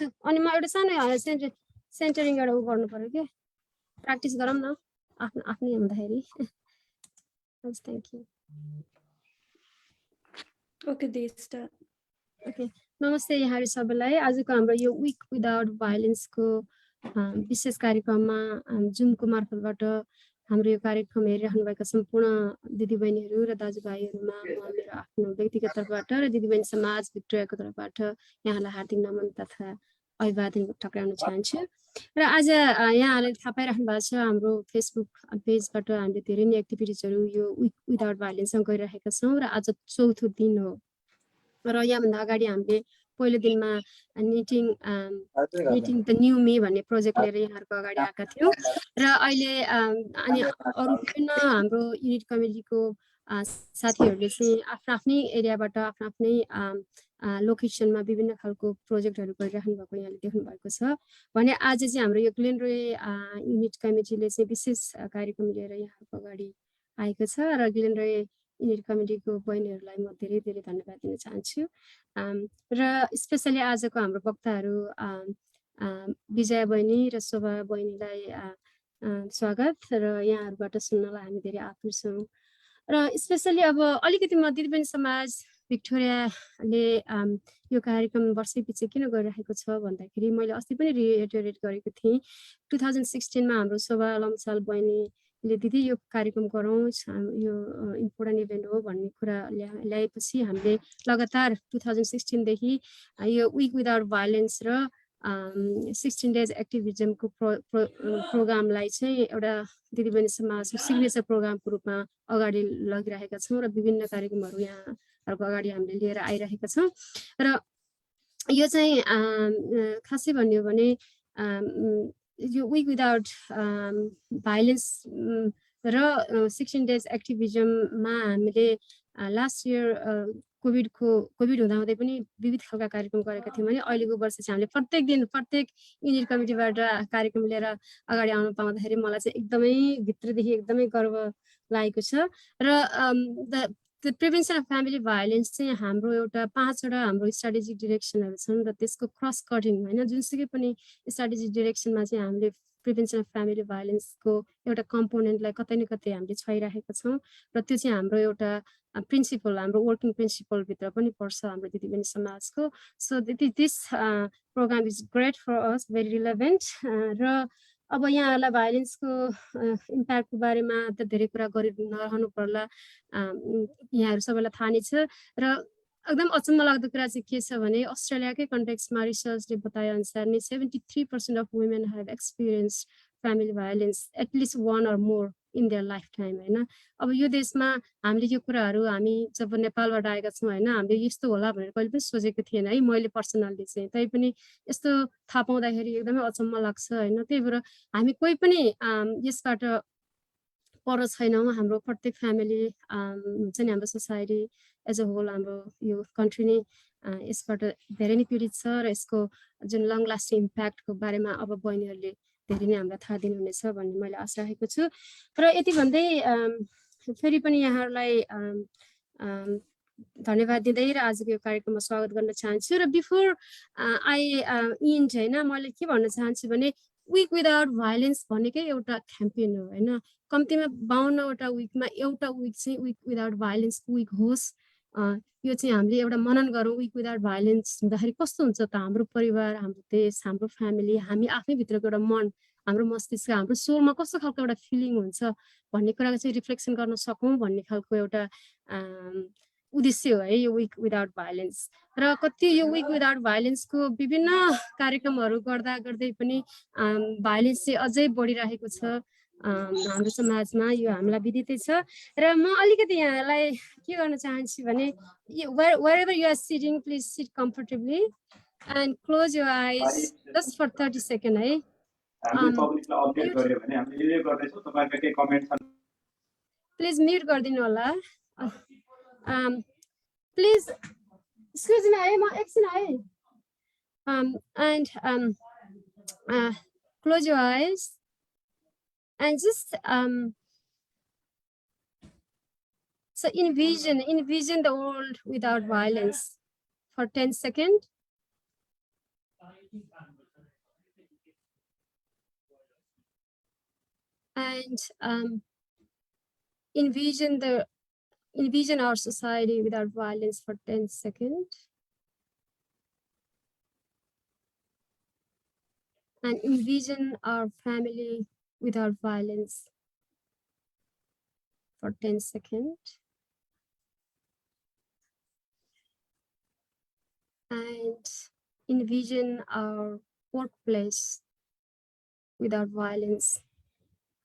अनि म एउटा सानो सेन्टरिङ एउटा उ गर्नु पर्यो के प्र्याक्टिस गरौँ न आफ्नै हुँदाखेरि thank you okay Deshta okay नमस्ते यहाँहरु सबैलाई आजको हाम्रो यो विक विदाउट भायोलेन्सको विशेष कार्यक्रममा जुमको मार्फतबाट हाम्रो यो कार्यक्रम हेरिरहनु भएका सम्पूर्ण दिदीबहिनीहरू र दाजुभाइहरूमा म मेरो आफ्नो व्यक्तिगत तर्फबाट र दिदीबहिनी समाज भिक्टोरियाको तर्फबाट यहाँलाई हार्दिक नमन तथा अभिवादन टक्राउन चाहन्छु र आज यहाँहरूले थाहा पाइराख्नु भएको छ हाम्रो फेसबुक पेजबाट हामीले धेरै नै एक्टिभिटिजहरू यो विक विदाउट भायोलेन्समा गरिरहेका छौँ र आज चौथो दिन हो र यहाँभन्दा अगाडि हामीले पहिलो दिनमा निटिङ द न्यू मी भन्ने प्रोजेक्ट लिएर यहाँहरूको अगाडि आएका थियौँ र अहिले अनि अरू विभिन्न हाम्रो युनिट कमिटीको साथीहरूले चाहिँ आफ्नै एरियाबाट आफ्नै लोकेसनमा विभिन्न खालको प्रोजेक्टहरू गरिराख्नु भएको यहाँले देख्नु भएको छ भने आज चाहिँ हाम्रो यो ग्लेनरोय युनिट कमिटीले चाहिँ विशेष कार्यक्रम लिएर यहाँहरूको अगाडि आएको छ र ग्लेनरोय युनिट कमिटीको बहिनीहरूलाई म धेरै धेरै धन्यवाद दिन चाहन्छु र स्पेसली आजको हाम्रो वक्ताहरू विजया बहिनी र शोभा बहिनीलाई स्वागत र यहाँहरूबाट सुन्नलाई हामी धेरै आतुर छौँ र स्पेसली अब अलिकति म दिदीबहिनी समाज भिक्टोरियाले यो कार्यक्रम वर्षैपछि किन गरिरहेको छ भन्दाखेरि मैले अस्ति पनि रिएटरेट गरेको थिएँ 2016मा हाम्रो शोभा लम्साल बहिनीले दिदी यो कार्यक्रम गरौँ यो इम्पोर्टेन्ट इभेन्ट हो भन्ने कुरा ल्याएपछि हामीले लगातार 2016देखि यो विक विदाउट भायोलेन्स र 16 डेज एक्टिभिजमको प्रोग्रामलाई चाहिँ एउटा दिदीबहिनी समाजको सिग्नेचर प्रोग्रामको रूपमा अगाडि लगिरहेका छौँ र विभिन्न कार्यक्रमहरू यहाँहरूको अगाडि हामीले लिएर आइरहेका छौँ र यो चाहिँ खासै भन्यो भने यो विक विदाउट भायोलेन्स र 16 डेज एक्टिभिजममा हामीले लास्ट इयर कोभिड हुँदाहुँदै पनि विविध खालका कार्यक्रम गरेका थियौँ भने अहिलेको वर्ष चाहिँ हामीले प्रत्येक दिन प्रत्येक युनिट कमिटीबाट कार्यक्रम लिएर अगाडि आउन पाउँदाखेरि मलाई चाहिँ एकदमै भित्रदेखि एकदमै गर्व लागेको छ र प्रिभेन्सन अफ फ्यामिली भायोलेन्स चाहिँ हाम्रो एउटा 5वटा हाम्रो स्ट्राटेजिक डिरेक्सनहरू छन् र त्यसको क्रस कटिङ होइन जुनसुकै पनि स्ट्राटेजिक डिरेक्सनमा चाहिँ हामीले प्रिभेन्सन अफ फ्यामिली भायोलेन्सको एउटा कम्पोनेन्टलाई कतै न कतै हामीले छाइरहेका छौँ र त्यो चाहिँ हाम्रो एउटा प्रिन्सिपल हाम्रो वर्किङ प्रिन्सिपलभित्र पनि पर्छ हाम्रो दिदीबहिनी समाजको so this program is great for us very relevant र अब यहाँहरूलाई भायोलेन्सको इम्प्याक्टको बारेमा त धेरै कुरा गरि नरहनु पर्ला यहाँहरू सबैलाई थाहा नै छ र एकदम अचम्म लाग्दो कुरा चाहिँ के छ भने अस्ट्रेलियाकै कन्टेक्समा रिसर्चले बताए अनुसार नै 73% of women have experience family violence at least 1 or more in their life time होइन अब यो देशमा हामीले यो कुराहरू हामी जब नेपालबाट आएका छौँ होइन हामीले यस्तो होला भनेर कहिले पनि सोचेको थिएन है मैले पर्सनल्ली चाहिँ तैपनि यस्तो थाहा पाउँदाखेरि एकदमै अचम्म लाग्छ होइन त्यही भएर हामी कोही पनि यसबाट पर छैनौँ हाम्रो प्रत्येक फ्यामिली हुन्छ नि हाम्रो सोसाइटी एज अ होल हाम्रो यो कन्ट्री नै यसबाट धेरै नै पीडित छ र यसको जुन लङ लास्टिङ इम्प्याक्टको बारेमा अब बहिनीहरूले धेरै नै हामीलाई थाहा दिनुहुनेछ भन्ने मैले आशा राखेको छु र यति भन्दै फेरि पनि यहाँहरूलाई धन्यवाद दिँदै र आजको यो कार्यक्रममा स्वागत गर्न चाहन्छु र बिफोर आई इन्ड होइन मैले के भन्न चाहन्छु भने विक विदाउट भायोलेन्स भनेकै एउटा क्याम्पेन हो होइन कम्तीमा 52वटा विकमा एउटा विक चाहिँ विक विदाउट भायोलेन्स विक होस् यो चाहिँ हामीले एउटा मनन गरौँ विक विदाउट भायोलेन्स हुँदाखेरि कस्तो हुन्छ त हाम्रो परिवार हाम्रो देश हाम्रो फ्यामिली हामी आफ्नै भित्रको एउटा मन हाम्रो मस्तिष्क हाम्रो सोलमा कस्तो खालको एउटा फिलिङ हुन्छ भन्ने कुराको चाहिँ रिफ्लेक्सन गर्न सकौँ भन्ने खालको एउटा उद्देश्य हो है यो विक विदाउट भायोलेन्स र कति यो विक विदाउट भायोलेन्सको विभिन्न कार्यक्रमहरू गर्दा गर्दै पनि भायोलेन्स चाहिँ अझै बढिरहेको छ हाम्रो समाजमा यो हामीलाई विदितै छ र म अलिकति यहाँलाई के गर्न चाहन्छु भने wherever you are sitting please sit comfortably and close your eyes just for 30 seconds है प्लिज म्युट गरिदिनु होला please excuse me I am action and close your eyes and just so envision the world without violence for 10 seconds And envision our society without violence for 10 seconds. And envision our family without violence for 10 seconds. And envision our workplace without violence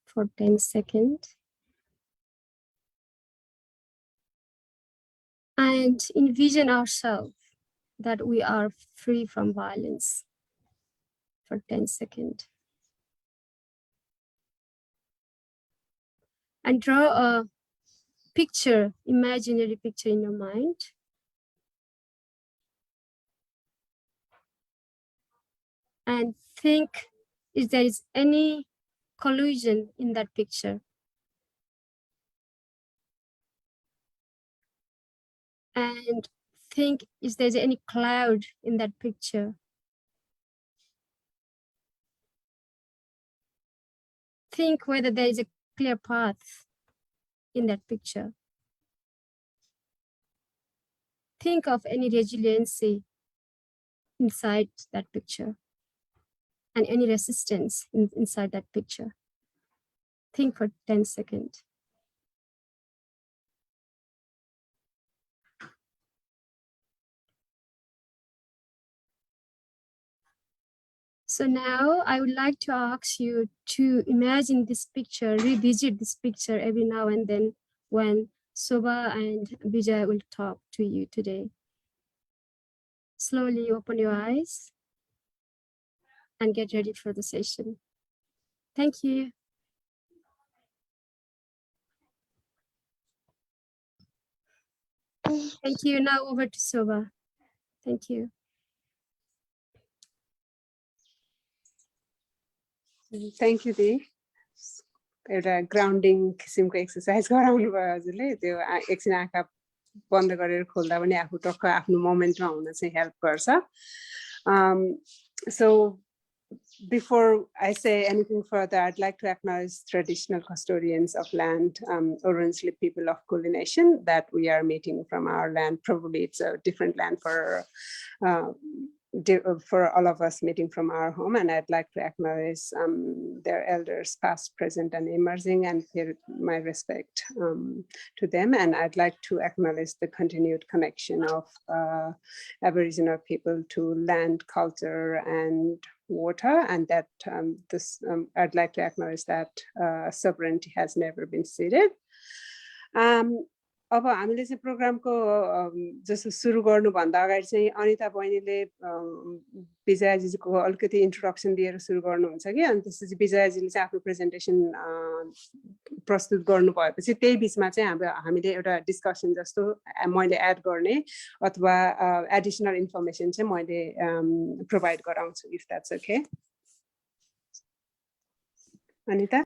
for 10 seconds. And envision ourselves that we are free from violence for 10 seconds. And draw a picture, imaginary picture in your mind. And think if there is any collusion in that picture. And think if there's any cloud in that picture. Think whether there is a clear path in that picture. Think of any resiliency inside that picture and any resistance inside that picture. Think for 10 seconds. So now I would like to ask you to imagine this picture, revisit this picture every now and then when Soba and Vijay will talk to you today. Slowly open your eyes and get ready for the session. Thank you. Thank you. Now over to Soba. Thank you. Thank you, Dee. एउटा grounding किसिमको exercise गराउनु भयो हजुरले त्यो एकछिन आँखा बन्द गरेर खोल्दा पनि आफू टक्क आफ्नो मोमेन्टमा हुन चाहिँ हेल्प गर्छ so before I say anything further, I'd like to acknowledge traditional custodians of land, Orangely people of Kulin Nation, that we are meeting from our land. Probably it's a different land for all of us meeting from our home, and I'd like to acknowledge their elders, past, present, and emerging, and pay my respect to them. And I'd like to acknowledge the continued connection of Aboriginal people to land, culture, and water, and that I'd like to acknowledge that sovereignty has never been ceded. अब हामीले चाहिँ प्रोग्रामको जस्तो सुरु गर्नुभन्दा अगाडि चाहिँ अनिता बहिनीले विजयाजीको अलिकति इन्ट्रोडक्सन दिएर सुरु गर्नुहुन्छ कि अनि त्यसपछि विजयाजीले चाहिँ आफ्नो प्रेजेन्टेसन प्रस्तुत गर्नु भएपछि त्यही बिचमा चाहिँ हामीले एउटा डिस्कसन जस्तो मैले एड गर्ने अथवा एडिसनल इन्फर्मेसन चाहिँ मैले प्रोभाइड गराउँछु इफ द्याट्स ओके अनिता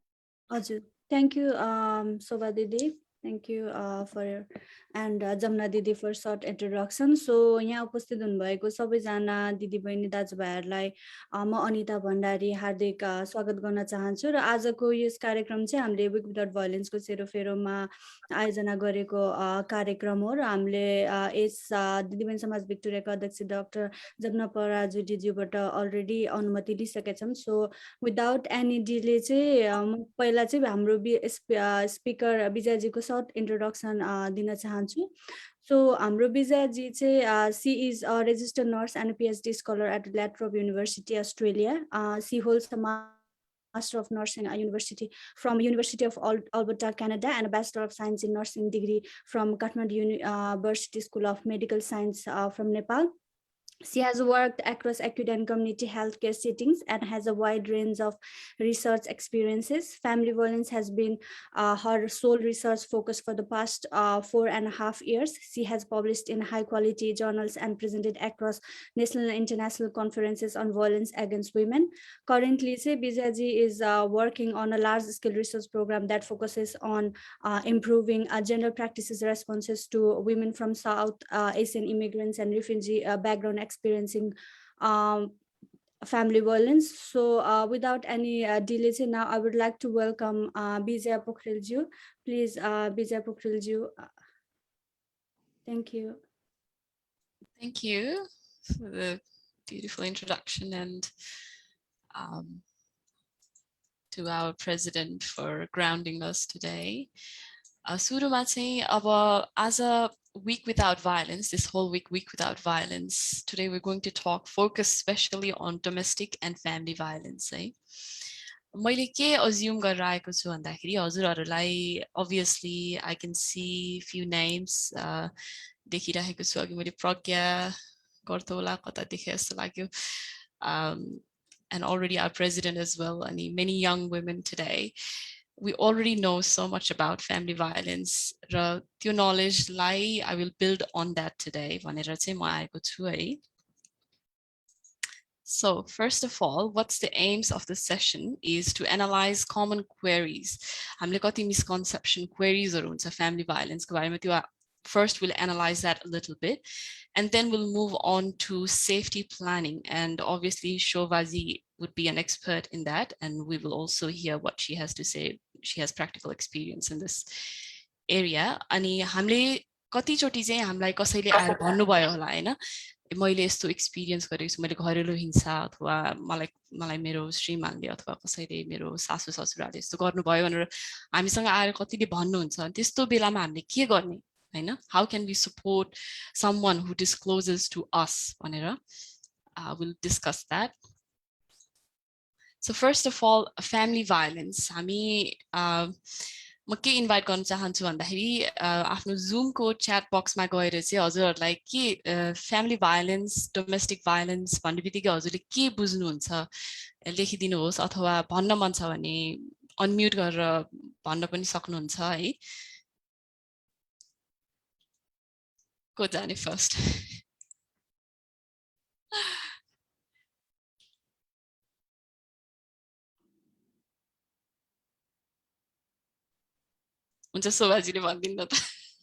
हजुर थ्यांक यू शोभा दिदी Thank you and Jamna Didi for short introduction. So, यहाँ उपस्थित हुनुभएको सबैजना दिदी बहिनी दाजुभाइहरुलाई म अनिता भण्डारी हार्दिक स्वागत गर्न चाहन्छु र आजको यस कार्यक्रम चाहिँ हामीले विक विदाउट भायोलेन्सको सेरोफेरोमा आयोजना गरेको कार्यक्रम हो र हामीले यस दिदी बहिनी समाज भिक्टोरियाको अध्यक्ष डाक्टर जमना पराजु दिदीबाट अलरेडी अनुमति लिइसकेका छौं. सो विदाउट एनी डिले चाहिँ पहिला चाहिँ हाम्रो स्पिकर विजयजीको short introduction दिन चाहन्छु. So हाम्रो विजयजी चाहिँ she is a registered nurse and a PhD scholar at Latrobe University, Australia. She holds a Master of Nursing University from University of Alberta, Canada, and a Bachelor of Science in Nursing degree from Kathmandu University School of Medical Science from Nepal. She has worked across acute and community healthcare settings and has a wide range of research experiences. Family violence has been her sole research focus for the past 4.5 years. She has published in high-quality journals and presented across national and international conferences on violence against women. Currently, Bijaji is working on a large-scale research program that focuses on improving gender practices responses to women from South Asian immigrants and refugee background experiencing family violence. So without any delay, now I would like to welcome Bijay Pokhrelju. Please, Bijay Pokhrelju. Thank you. Thank you for the beautiful introduction, and to our president for grounding us today. सुरुमा चाहिँ अब as a week without violence, this whole week without violence, today we're going to focus especially on domestic and family violence. मैले के assume गरेर आएको छु भन्दाखेरि हजुरहरूलाई obviously I can see few names देखिरहेको छु अघि मैले प्रज्ञा गर्तोला कता देखे जस्तो लाग्यो and already our president as well, and many young women today. We already know so much about family violence. Ra त्यो knowledge लाई I will build on that today भनेर चाहिँ म आएको छु है. So first of all, what's the aims of the session is to analyze common queries. हामीले कति misconception queries हरु हुन्छ family violence को बारेमा त्यो first we'll analyze that a little bit, and then we'll move on to safety planning, and obviously Shovazi would be an expert in that, and we will also hear what she has to say. She has practical experience in this area. अनि हामीले कतिचोटि चाहिँ हामीलाई कसैले आएर भन्नुभयो होला हैन, मैले यस्तो एक्सपिरियन्स गरेको छु, मैले घरेलु हिंसा अथवा मलाई मेरो श्रीमानले अथवा कसैले मेरो सासु ससुराले यस्तो गर्नुभयो भनेर हामीसँग आएर कतिले भन्नुहुन्छ. त्यस्तो बेलामा हामीले के गर्ने हैन? How can we support someone who discloses to us भनेर we'll discuss that. So first of all, family violence. हामी म के इन्भाइट गर्न चाहन्छु भन्दाखेरि आफ्नो Zoom को chat box मा गएर चाहिँ हजुरहरुलाई के family violence, domestic violence भन्ने बित्तिकै हजुरले के बुझ्नुहुन्छ लेखिदिनु होस्, अथवा भन्न मन छ भने अनम्युट गरेर भन्न पनि सक्नुहुन्छ है. को जाने फर्स्ट? हुन्छ शोभाजीले भनिदिनु न त,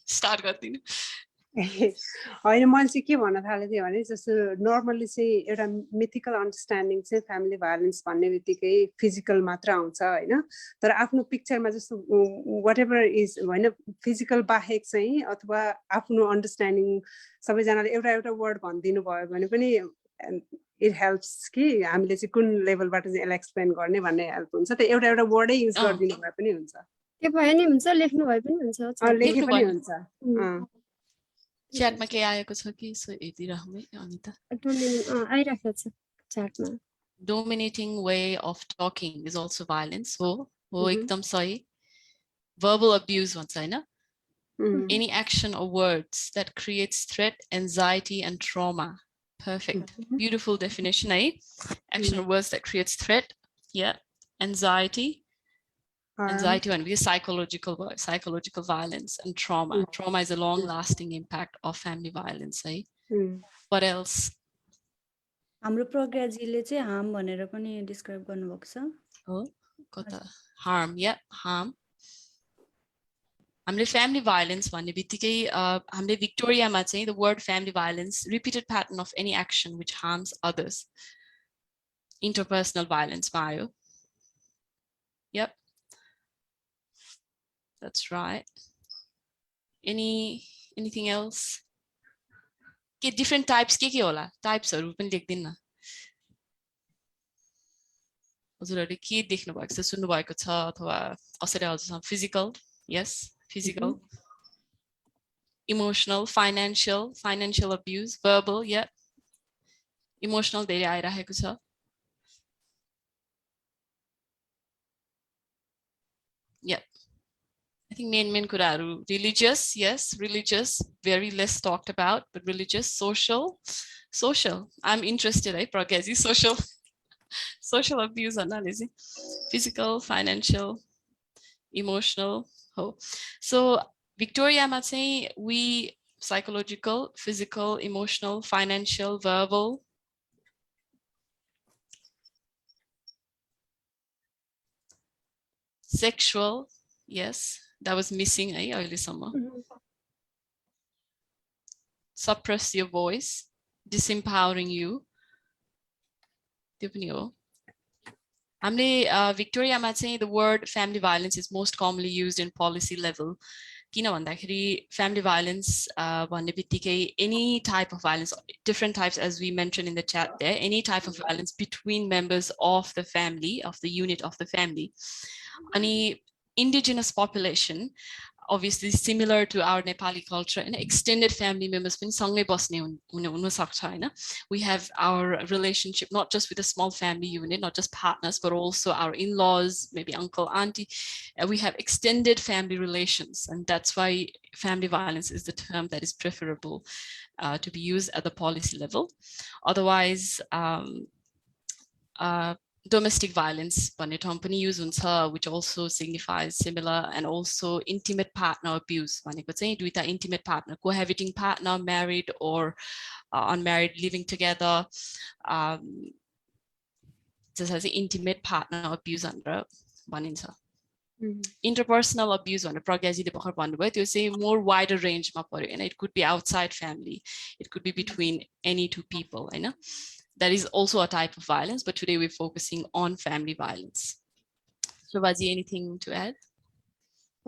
स्टार्ट गरिदिनु. होइन, मैले चाहिँ के भन्न थालेको थिएँ भने जस्तो नर्मल्ली चाहिँ एउटा मिथिकल अन्डरस्ट्यान्डिङ चाहिँ फ्यामिली भायोलेन्स भन्ने बित्तिकै फिजिकल मात्र आउँछ होइन, तर आफ्नो पिक्चरमा जस्तो वाट एभर इज होइन फिजिकल बाहेक चाहिँ अथवा आफ्नो अन्डरस्ट्यान्डिङ सबैजनाले एउटा एउटा वर्ड भनिदिनु भयो भने पनि इट हेल्प्स कि हामीले चाहिँ कुन लेभलबाट चाहिँ यसलाई एक्सप्लेन गर्ने भन्ने हेल्प हुन्छ. त एउटा एउटा वर्डै युज गरिदिनु भए पनि हुन्छ, त्यो भए नि हुन्छ, लेख्नु भए पनि हुन्छ, लेख्नु पनि हुन्छ. च्याटमा के आएको छ कि सो हेरिदिराउँ है अनिता. आइराखेको छ च्याटमा. Dominating way of talking is also violence. हो एकदम सही. Verbal abuse भन्छ हैन? Any action or words that creates threat, anxiety and trauma. Perfect. Beautiful definition, eh? Action or words that creates threat, yeah, anxiety. Anxiety one because psychological violence and trauma. Trauma is a long-lasting impact of family violence, eh? What else? हाम्रो प्रज्ञाजीले चाहिँ harm भनेर पनि describe गर्नुभएको छ. Oh, कता harm, yeah, harm. हामीले family violence भन्ने बित्तिकै हामीले Victoriaमा चाहिँ the word family violence, repeated pattern of any action which harms others. Interpersonal violence मा आयो. Yep. That's right. Anything else? के different types के होला? Typesहरु पनि लेख्दिन न. हजुरहरुले के देख्नु भएको छ, सुन्नु भएको छ अथवा कसैले हजुरसँग physical, yes, physical. Emotional, financial abuse, verbal, yeah. Emotional धेरै आइराखेको छ. Yeah. I think main kuraru. Religious, yes, religious, very less talked about, but religious, social. I'm interested, eh, Pragyaji, social abuse analysis, physical, financial, emotional. Oh. So Victoria might say we psychological, physical, emotional, financial, verbal. Sexual, yes. That was missing, eh, early summer. Suppress your voice, disempowering you. त्यो पनि हो हामीले भिक्टोरियामा चाहिँ the word family violence is most commonly used in policy level किन भन्दाखेरि family violence भन्ने बित्तिकै any type of violence different types as we mentioned in the chat there any type of violence between members of the family of the unit of the family अनि indigenous population obviously similar to our Nepali culture and extended family members पनि सँगै बस्ने हुन सक्छ हैन we have our relationship not just with a small family unit not just partners but also our in-laws maybe uncle auntie we have extended family relations and that's why family violence is the term that is preferable to be used at the policy level otherwise domestic violence भन्ने term पनि use हुन्छ which also signifies similar and also intimate partner abuse भनेको चाहिँ दुईटा intimate partner cohabiting partner married or unmarried living together जसलाई चाहिँ intimate partner abuse भनेर भनिन्छ interpersonal abuse भनेर प्रज्ञाजीले भर्खर भन्नुभयो त्यो चाहिँ more wider range मा पर्यो हैन it could be outside family it could be between any two people हैन that is also a type of violence, but today we're focusing on family violence. So, Baji, anything to add?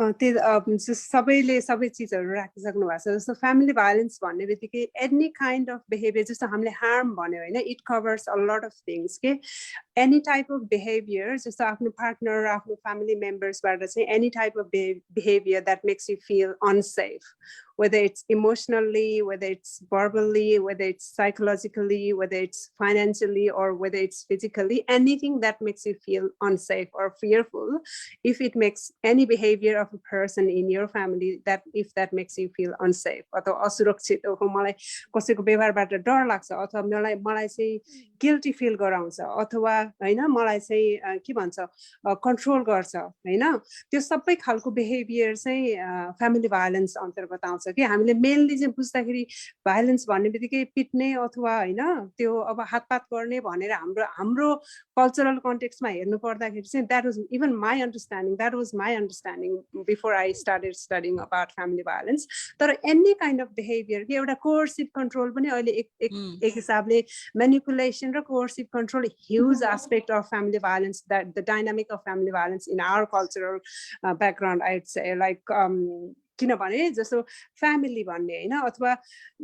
सबैले सबै चीजहरु राखिसक्नु भएको छ जस्तो family violence भन्ने बित्तिकै any kind of behavior जस्तो हामीले harm भन्यो हैन it covers a lot of things के any type of behavior जस्तो आफ्नो partner आफ्नो family members बाट चाहिँ any type of behavior that makes you feel unsafe whether it's emotionally whether it's verbally whether it's psychologically whether it's financially or whether it's physically anything that makes you feel unsafe or fearful if it makes any behavior of a person in your family that if that makes you feel unsafe अथवा असुरक्षित हो मलाई कसैको व्यवहारबाट डर लाग्छ अथवा मलाई चाहिँ guilty feel गराउँछ अथवा हैन मलाई चाहिँ के भन्छ कन्ट्रोल गर्छ हैन त्यो सबै खालको बिहेभियर चाहिँ फ्यामिली भाइलेन्स अन्तर्गत आउँछ कि हामीले मेनली चाहिँ बुझ्दाखेरि भाइलेन्स भन्ने बित्तिकै पिट्ने अथवा हैन त्यो अब हातपात गर्ने भनेर हाम्रो कल्चरल कन्टेक्स्टमा हेर्नु पर्दाखेरि चाहिँ that was even my understanding before I started studying about family violence तर any kind of behavior कि एउटा coercive control पनि अहिले एक हिसाबले manipulation र coercive control huge aspect of family violence that the dynamic of family violence in our cultural background I would say like किनभने जस्तो फ्यामिली भन्ने हैन अथवा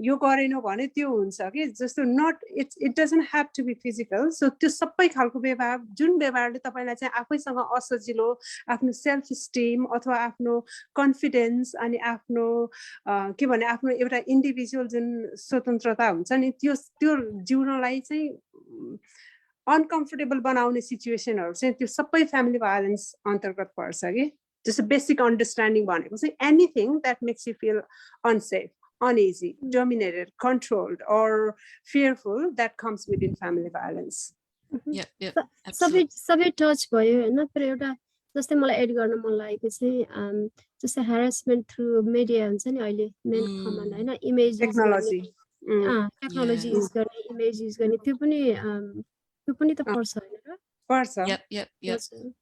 यो गरेनौ भने त्यो हुन्छ के जस्तो not it doesn't have to be physical so त्यो सबै खालको व्यवहार जुन व्यवहारले तपाईलाई चाहिँ आफैसँग असजिलो आफ्नो सेल्फ स्टीम अथवा आफ्नो कन्फिडेन्स अनि आफ्नो के भने आफ्नो एउटा इन्डिभिजुअल जुन स्वतन्त्रता हुन्छ नि त्यो जिउनलाई चाहिँ अनकम्फर्टेबल बनाउने सिचुएसनहरु चाहिँ त्यो सबै फ्यामिली भाइलेन्स अन्तर्गत पर्छ के just a basic understanding भनेको चाहिँ anything that makes you feel unsafe uneasy dominated controlled or fearful that comes within family violence yeah सबै टच भयो हैन तर एउटा जस्तै मलाई एड गर्न मन लागेको चाहिँ जस्तै harassment through media हुन्छ नि अहिले मेन कमन हैन इमेज technology टेक्नोलोजी युज गर्ने इमेज युज गर्ने त्यो पनि त पर्छ हैन र पर्छ yep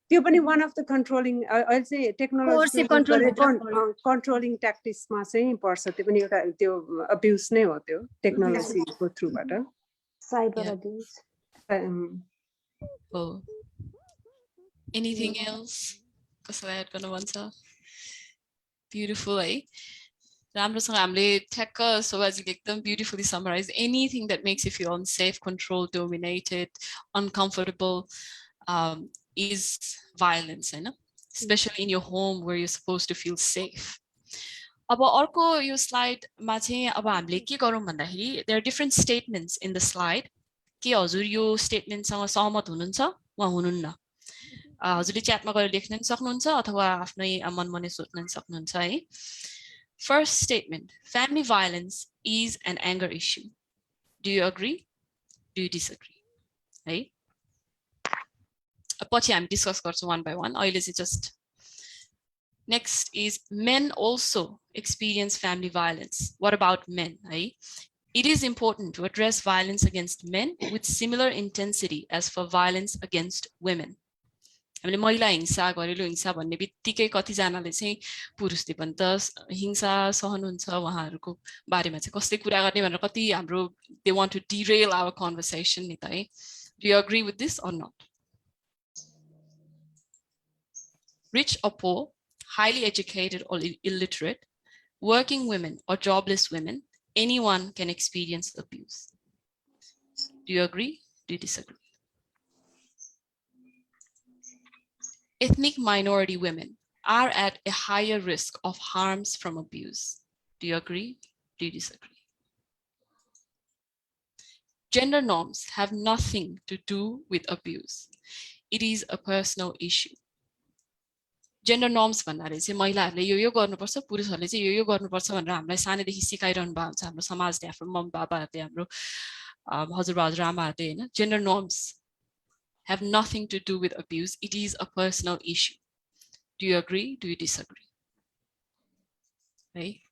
त्यो पनि one of the controlling अहिले चाहिँ टेक्नोलोजी कन्ट्रोलिङ ट्याक्टिक्समा चाहिँ पर्छ त्यो पनि एउटा त्यो अब्युज नै हो त्यो टेक्नोलोजीको थ्रुबाट cyber abuse oh anything else कसैलाई एड गर्न मन छ beautiful है राम्रोसँग हामीले ठ्याक्क सोभाजीले एकदम beautifully summarized anything that makes you feel unsafe controlled dominated uncomfortable is violence हैन especially in your home where you're supposed to feel safe अब अर्को यो स्लाइडमा चाहिँ अब हामीले के गरौँ भन्दाखेरि there are different statements in the slide के हजुर यो स्टेटमेन्टसँग सहमत हुनुहुन्छ वा हुनुहुन्न हजुरले च्याटमा गएर लेख्न सक्नुहुन्छ अथवा आफ्नै मनमनै सोध्न सक्नुहुन्छ है First statement, family violence is an anger issue. Do you agree? Do you disagree? Right? पछि हामी डिस्कस गर्छौं one by one. अहिले चाहिँ just next is men also experience family violence. What about men? Right? It is important to address violence against men with similar intensity as for violence against women. हामीले महिला हिंसा घरेलु हिंसा भन्ने बित्तिकै कतिजनाले चाहिँ पुरुषले पनि त हिंसा सहनुहुन्छ उहाँहरूको बारेमा चाहिँ कसले कुरा गर्ने भनेर कति हाम्रो they want to derail our conversation नि त है Do you agree with this or not? Rich or poor, highly educated or illiterate, working women or jobless women, anyone can experience abuse. Do you agree? Do you disagree? Ethnic minority women are at a higher risk of harms from abuse. Do you agree? Do you disagree? Gender norms have nothing to do with abuse. It is a personal issue. Gender norms भन्नाले चाहिँ महिलाहरूले यो गर्नुपर्छ, पुरुषहरूले चाहिँ यो गर्नुपर्छ भनेर हामीलाई सानैदेखि सिकाइरहनु भएको हुन्छ हाम्रो समाजले, आफ्नो मम्मी बाबाहरूले, हाम्रो हजुरबा हजुरआमाहरूले हैन. Gender norms have nothing to do with abuse. It is a personal issue. Do you agree? Do you disagree? Okay.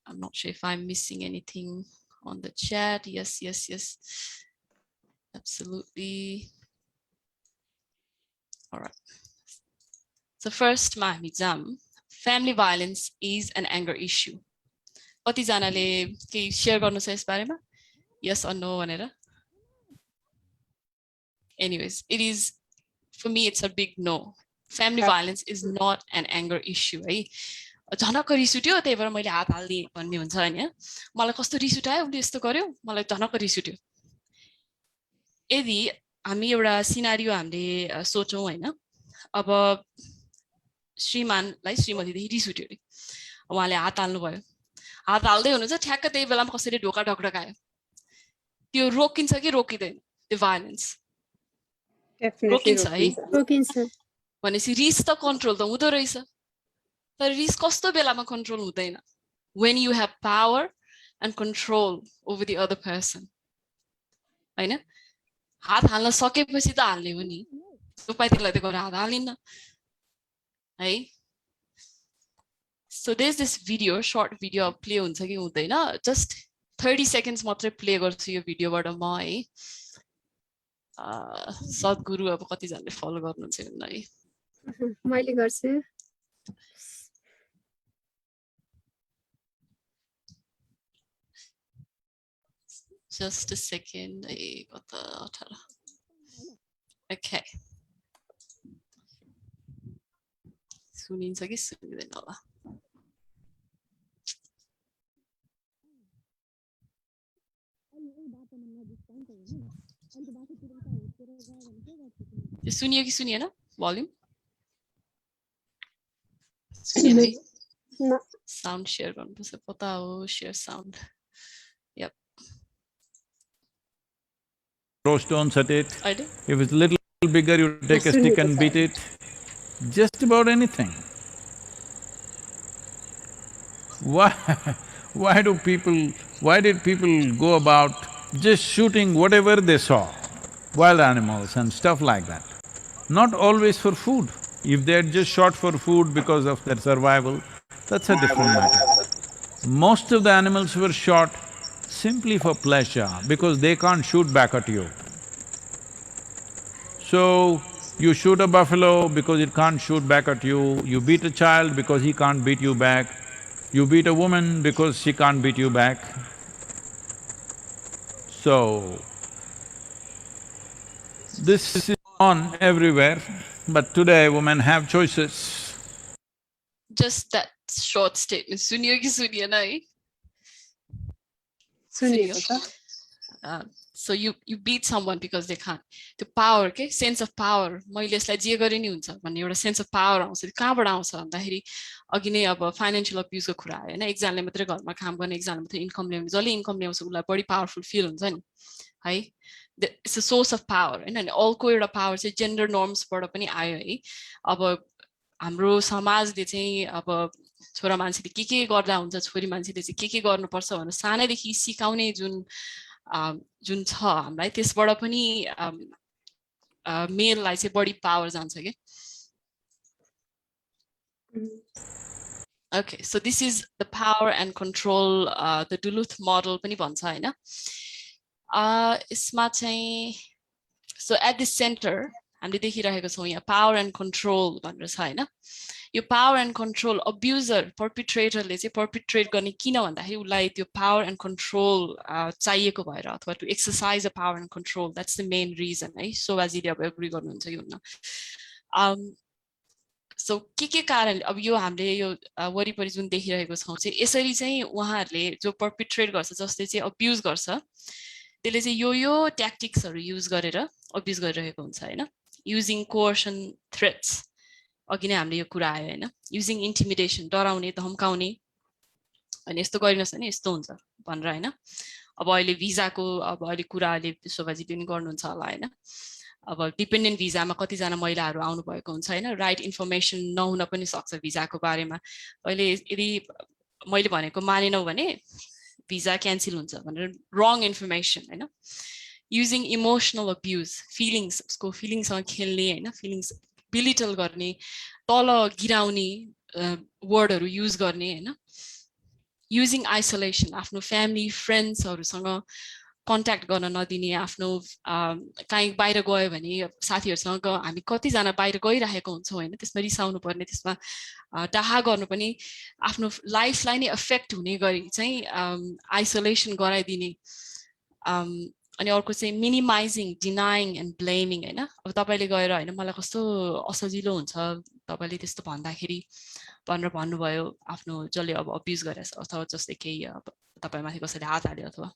I'm not sure if I'm missing anything on the chat. Yes, yes, yes. Absolutely. All right. So first, family violence is an anger issue. कतिजनाले केही share गर्नु छ यस बारेमा? Yes or no भनेर? Anyways, it is, for me, it's a big no. Family violence is not an anger issue. है झनक रिस उठ्यो त्यही भएर मैले हात हाल्दिए भन्ने हुन्छ हैन. मलाई कस्तो रिस उठायो, उले यस्तो गर्यो, मलाई झनक रिस उठ्यो. यदि हामी एउटा सिनारियो हामीले सोचौं हैन, अब श्रीमानलाई श्रीमतीदेखि रिस उठ्यो रे, उहाँले हात हाल्नु भयो, हात हाल्दै हुनुहुन्छ, ठ्याक्क त्यही बेलामा कसैले ढोका ढकढकायो, त्यो रोकिन्छ कि रोकिदैन? त्यो भाइलेन्स रोकिन्छ है? रोकिन्छ. भनेपछि रिस त कन्ट्रोल त हुँदो रहेछ, तर रिस कस्तो बेलामा कन्ट्रोल हुँदैन? When you have power and control over the other person. हैन? हात हाल्न सकेपछि त हाल्ने हो नि, उपायतिरलाई त गएर हात हालिन्न है. So there's this video, short video play हुन्छ कि हुँदैन, just 30 seconds मात्रै प्ले गर्छु यो भिडियोबाट म है. सद्गुरु अब कतिजनाले फलो गर्नुहुन्छ भन्नु है. मैले गर्छु. Just a second. Okay. सुनिन्छ कि सुनिदैन होला? सुनियो कि सुनिएन? भोल्युम सुनिएन है? साउन्ड शेयर गर्नुपर्छ, पता हो, share sound. Yep. Throw stones at it. If it's a little bigger, you take a stick and beat it. Just about anything. Why did people go about just shooting whatever they saw, wild animals and stuff like that? Not always for food. If they had just shot for food because of their survival, that's a different matter. Most of the animals were shot simply for pleasure because they can't shoot back at you. So, you shoot a buffalo because it can't shoot back at you, you beat a child because he can't beat you back, you beat a woman because she can't beat you back. So, this is on everywhere, but today women have choices. Just that short statement, सुनियो कि सुनिएन है? सुनियो. So you beat someone because they can't. The power, okay, sense of power. मैले यसलाई जे गरे नि हुन्छ भन्ने एउटा sense of power आउँछ. कहाँबाट आउँछ भन्दाखेरि अघि नै अब फाइनान्शियल अब्युज को कुरा आयो हैन. एकजनाले मात्रै घरमा काम गर्ने, एकजनाले मात्रै इन्कम ल्याउने, जसले इन्कम ल्याउँछ उसलाई बढी पावरफुल फिल हुन्छ नि है. It's a source of power हैन. अनि अल्को एउटा पावर चाहिँ जेन्डर नर्म्सबाट पनि आयो है. अब हाम्रो समाजले चाहिँ अब छोरा मान्छेले के गर्दा हुन्छ, छोरी मान्छेले चाहिँ के गर्नुपर्छ भनेर सानैदेखि सिकाउने जुन छ हामीलाई, त्यसबाट पनि मेललाई चाहिँ बढी पावर जान्छ के. Okay, so this is the power and control, the Duluth model पनि भन्छ हैन. यसमा चाहिँ, so at the center हामीले देखिरहेको छौँ यहाँ पावर एन्ड कन्ट्रोल भनेर छ हैन यो पावर एन्ड कन्ट्रोल अब्युजर पर्पिट्रेटरले चाहिँ पर्पिट्रेट गर्ने किन भन्दाखेरि उसलाई त्यो पावर एन्ड कन्ट्रोल चाहिएको भएर अथवा to exercise a power and control that's the main reason है शोभाजीले अब एग्री गर्नुहुन्छ यो हुन सो के कारणले अब यो हामीले यो वरिपरि जुन देखिरहेको छौँ चाहिँ यसरी चाहिँ उहाँहरूले जो पर्पिट्रेट गर्छ जसले चाहिँ अब्युज गर्छ त्यसले चाहिँ यो ट्याक्टिक्सहरू युज गरेर अब्युज गरिरहेको हुन्छ हैन युजिङ कोर्सन थ्रेट्स अघि नै हामीले यो कुरा आयो हैन युजिङ इन्टिमिडेसन डराउने धम्काउने अनि यस्तो गरिनुहोस् भने यस्तो हुन्छ भनेर हैन अब अहिले भिजाको अब अहिले कुरा अहिले शोभाजी पनि गर्नुहुन्छ होला हैन अब डिपेन्डेन्ट भिजामा कतिजना महिलाहरू आउनु भएको हुन्छ हैन राइट इन्फर्मेसन नहुन पनि सक्छ भिजाको बारेमा अहिले यदि मैले भनेको मानेनौ भने भिजा क्यान्सल हुन्छ भनेर रङ इन्फर्मेसन हैन युजिङ इमोसनल अब्युज फिलिङ्स उसको फिलिङ्ससँग खेल्ने हैन फिलिङ्स बिलिटल गर्ने तल गिराउने वर्डहरू युज गर्ने हैन युजिङ आइसोलेसन आफ्नो फ्यामिली फ्रेन्ड्सहरूसँग कन्ट्याक्ट गर्न नदिने आफ्नो कहीँ बाहिर गयो भने साथीहरूसँग हामी कतिजना बाहिर गइरहेको हुन्छौँ होइन त्यसमा रिसाउनु पर्ने त्यसमा डाहा गर्नु पनि आफ्नो लाइफलाई नै एफेक्ट हुने गरी चाहिँ आइसोलेसन गराइदिने अनि अर्को चाहिँ मिनिमाइजिङ डिनाइङ एन्ड ब्लेमिङ होइन अब तपाईँले गएर होइन मलाई कस्तो असजिलो हुन्छ तपाईँले त्यस्तो भन्दाखेरि भनेर भन्नुभयो आफ्नो जसले अब अब्युज गरेछ अथवा जस्तै केही अब तपाईँमाथि कसैले हात हाल्यो अथवा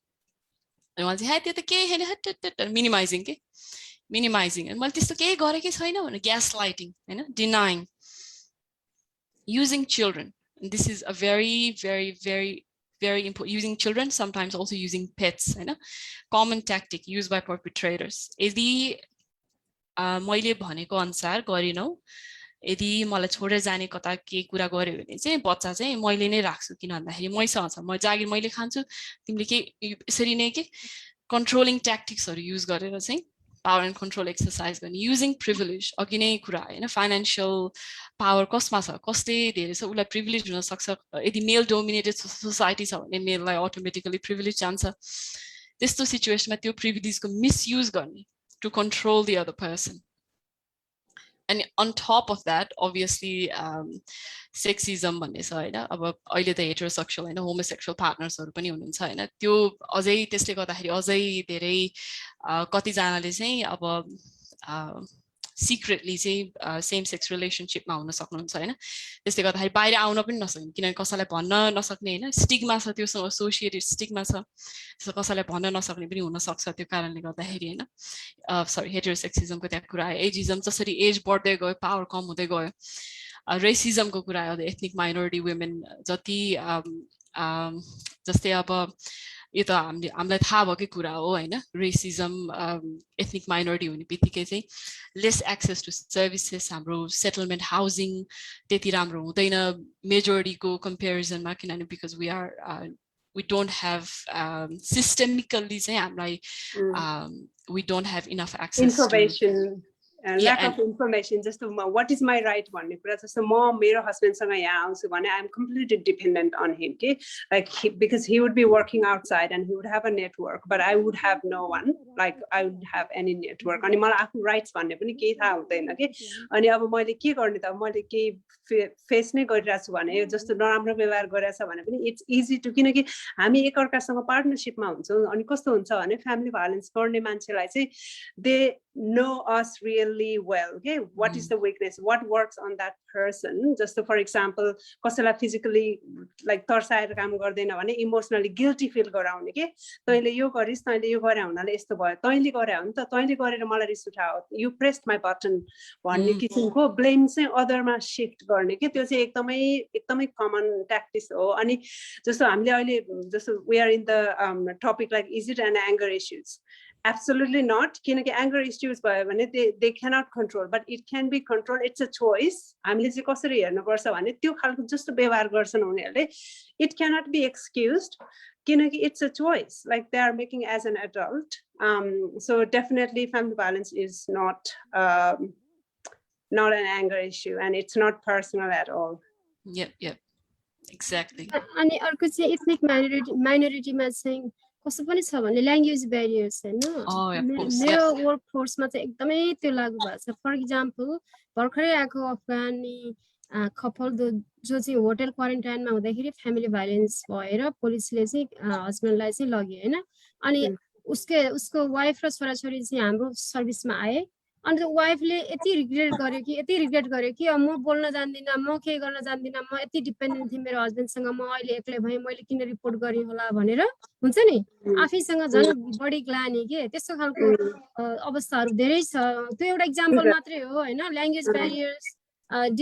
अनि उहाँ चाहिँ त्यो त केही छैन मिनिमाइजिङ के मिनिमाइजिङ मैले त्यस्तो केही गरेकै छैन भने ग्यास लाइटिङ होइन denying using children this is a very important using children sometimes also using pets हैन common tactic used by perpetrators यदि मैले भनेको अनुसार गरिनौ यदि मलाई छोडेर जाने कता के कुरा गर्यो भने चाहिँ बच्चा चाहिँ मैले नै राख्छु किन भन्दाखेरि मैसँग छ म जागिर मैले खान्छु तिमीले के यसरी नै के कन्ट्रोलिङ ट्याक्टिक्सहरू युज गरेर चाहिँ पावर एन्ड कन्ट्रोल एक्सर्साइज गर्ने युजिङ प्रिभिलेज अघि नै कुरा होइन फाइनेन्सियल पावर कसमा छ कसले धेरै छ उसलाई प्रिभिलेज हुनसक्छ यदि मेल डोमिनेटेड सोसाइटी छ भने मेललाई अटोमेटिकली प्रिभिलेज जान्छ त्यस्तो सिचुएसनमा त्यो प्रिभिलेजको मिसयुज गर्ने to control the other person And on top of that, obviously, sexism भन्ने छ हैन अब अहिले त हेटेरोसेक्सुअल हैन होमोसेक्सुअल पार्टनर्सहरु पनि हुनुहुन्छ हैन त्यो अझै त्यसले गर्दाखेरि अझै धेरै कतिजनाले चाहिँ अब सिक्रेटली चाहिँ सेम सेक्स रिलेसनशिपमा हुन सक्नुहुन्छ हैन त्यसले गर्दाखेरि बाहिर आउन पनि नसक्ने किनभने कसैलाई भन्न नसक्ने हैन स्टिग्मा छ त्योसँग एसोसिएटेड स्टिग्मा छ त्यसो कसैलाई भन्न नसक्ने पनि हुन सक्छ त्यो कारणले गर्दाखेरि हैन सरी हेटेरोसेक्सिजमको त्यहाँ कुरा आयो एजिजम जसरी एज बढ्दै गयो पावर कम हुँदै गयो रेसिजमको कुरा आयो एथनिक माइनोरिटी वुमेन जति जस्तै अब यो त हामीलाई थाहा भएकै कुरा हो हैन रेसिजम एथनिक माइनोरिटी हुने बित्तिकै चाहिँ लेस एक्सेस टु सर्भिसेस हाम्रो सेटलमेन्ट हाउसिङ त्यति राम्रो हुँदैन मेजोरिटीको कम्पेरिजनमा किनभने because we don't have systemically चाहिँ हामीलाई we don't have enough access information lack of information just what is my right भन्ने कुरा जस्तो म मेरो हस्बेन्डसँग यहाँ आउँछु भने I am completely dependent on him okay like because he would be working outside and he would have a network but I would have no one like I would have any network अनि मलाई आफ्नो rights भन्ने पनि केही थाहा हुँदैन के अनि अब मैले के गर्ने त मैले के फेस नै गरिरहेको छु भने जस्तो नराम्रो व्यवहार गरिरहेछ भने पनि इट्स इजी टु किनकि हामी एकअर्कासँग पार्टनरशिपमा हुन्छौँ अनि कस्तो हुन्छ भने फ्यामिली भायोलेन्स गर्ने मान्छेलाई चाहिँ they know us really well okay what is the weakness what works on that person just for example कसैलाई physically like तर्साएर काम गर्दैन भने इमोसनली गिल्टी फिल गराउने के तैँले यो गरिस् तैँले यो गरे हुनाले यस्तो भयो तैँले गरे हो नि त तैँले गरेर मलाई रिस उठाओ यु प्रेस्ड माई बटन भन्ने किसिमको ब्लेम चाहिँ अदरमा शिफ्ट गर्ने के त्यो चाहिँ एकदमै कमन ट्याक्टिक्स हो अनि जस्तो हामीले अहिले जस्तो we are in the topic like is it an anger issues Absolutely not. किनकि anger issues भयो भने they cannot control, but it can be controlled. It's a choice. हामीले चाहिँ कसरी हेर्नुपर्छ भने त्यो खालको जस्तो व्यवहार गर्छन् उनीहरूले it cannot be excused. किनकि it's a choice. Like they are making as an adult. So definitely family violence is not an anger issue, and it's not personal at all. Yep. Exactly. अनि अर्को चाहिँ ethnic minority मा चाहिँ कस्तो पनि छ भने ल्याङ्ग्वेज ब्यारियर्स हैन Oh, of course, मेरो yeah. वर्क फोर्समा चाहिँ एकदमै त्यो लागू भएको छ फर इक्जाम्पल भर्खरै आएको अफगानी कपल जो चाहिँ होटल क्वारेन्टाइनमा हुँदाखेरि फ्यामिली भाइलेन्स भएर पुलिसले चाहिँ हस्बेन्डलाई चाहिँ लग्यो हैन अनि उसको वाइफ र छोराछोरी चाहिँ हाम्रो सर्भिसमा आए अनि त्यो वाइफले यति रिग्रेट गर्यो कि म बोल्न जान्दिनँ म के गर्न जान्दिनँ म यति डिपेन्डेन्ट थिएँ मेरो हस्बेन्डसँग म अहिले एक्लै भएँ मैले किन रिपोर्ट गरेँ होला भनेर हुन्छ नि आफैसँग झन् बढी ग्लानी के त्यस्तो खालको अवस्थाहरू धेरै छ त्यो एउटा इक्जाम्पल मात्रै हो हैन ल्याङ्ग्वेज ब्यारियर्स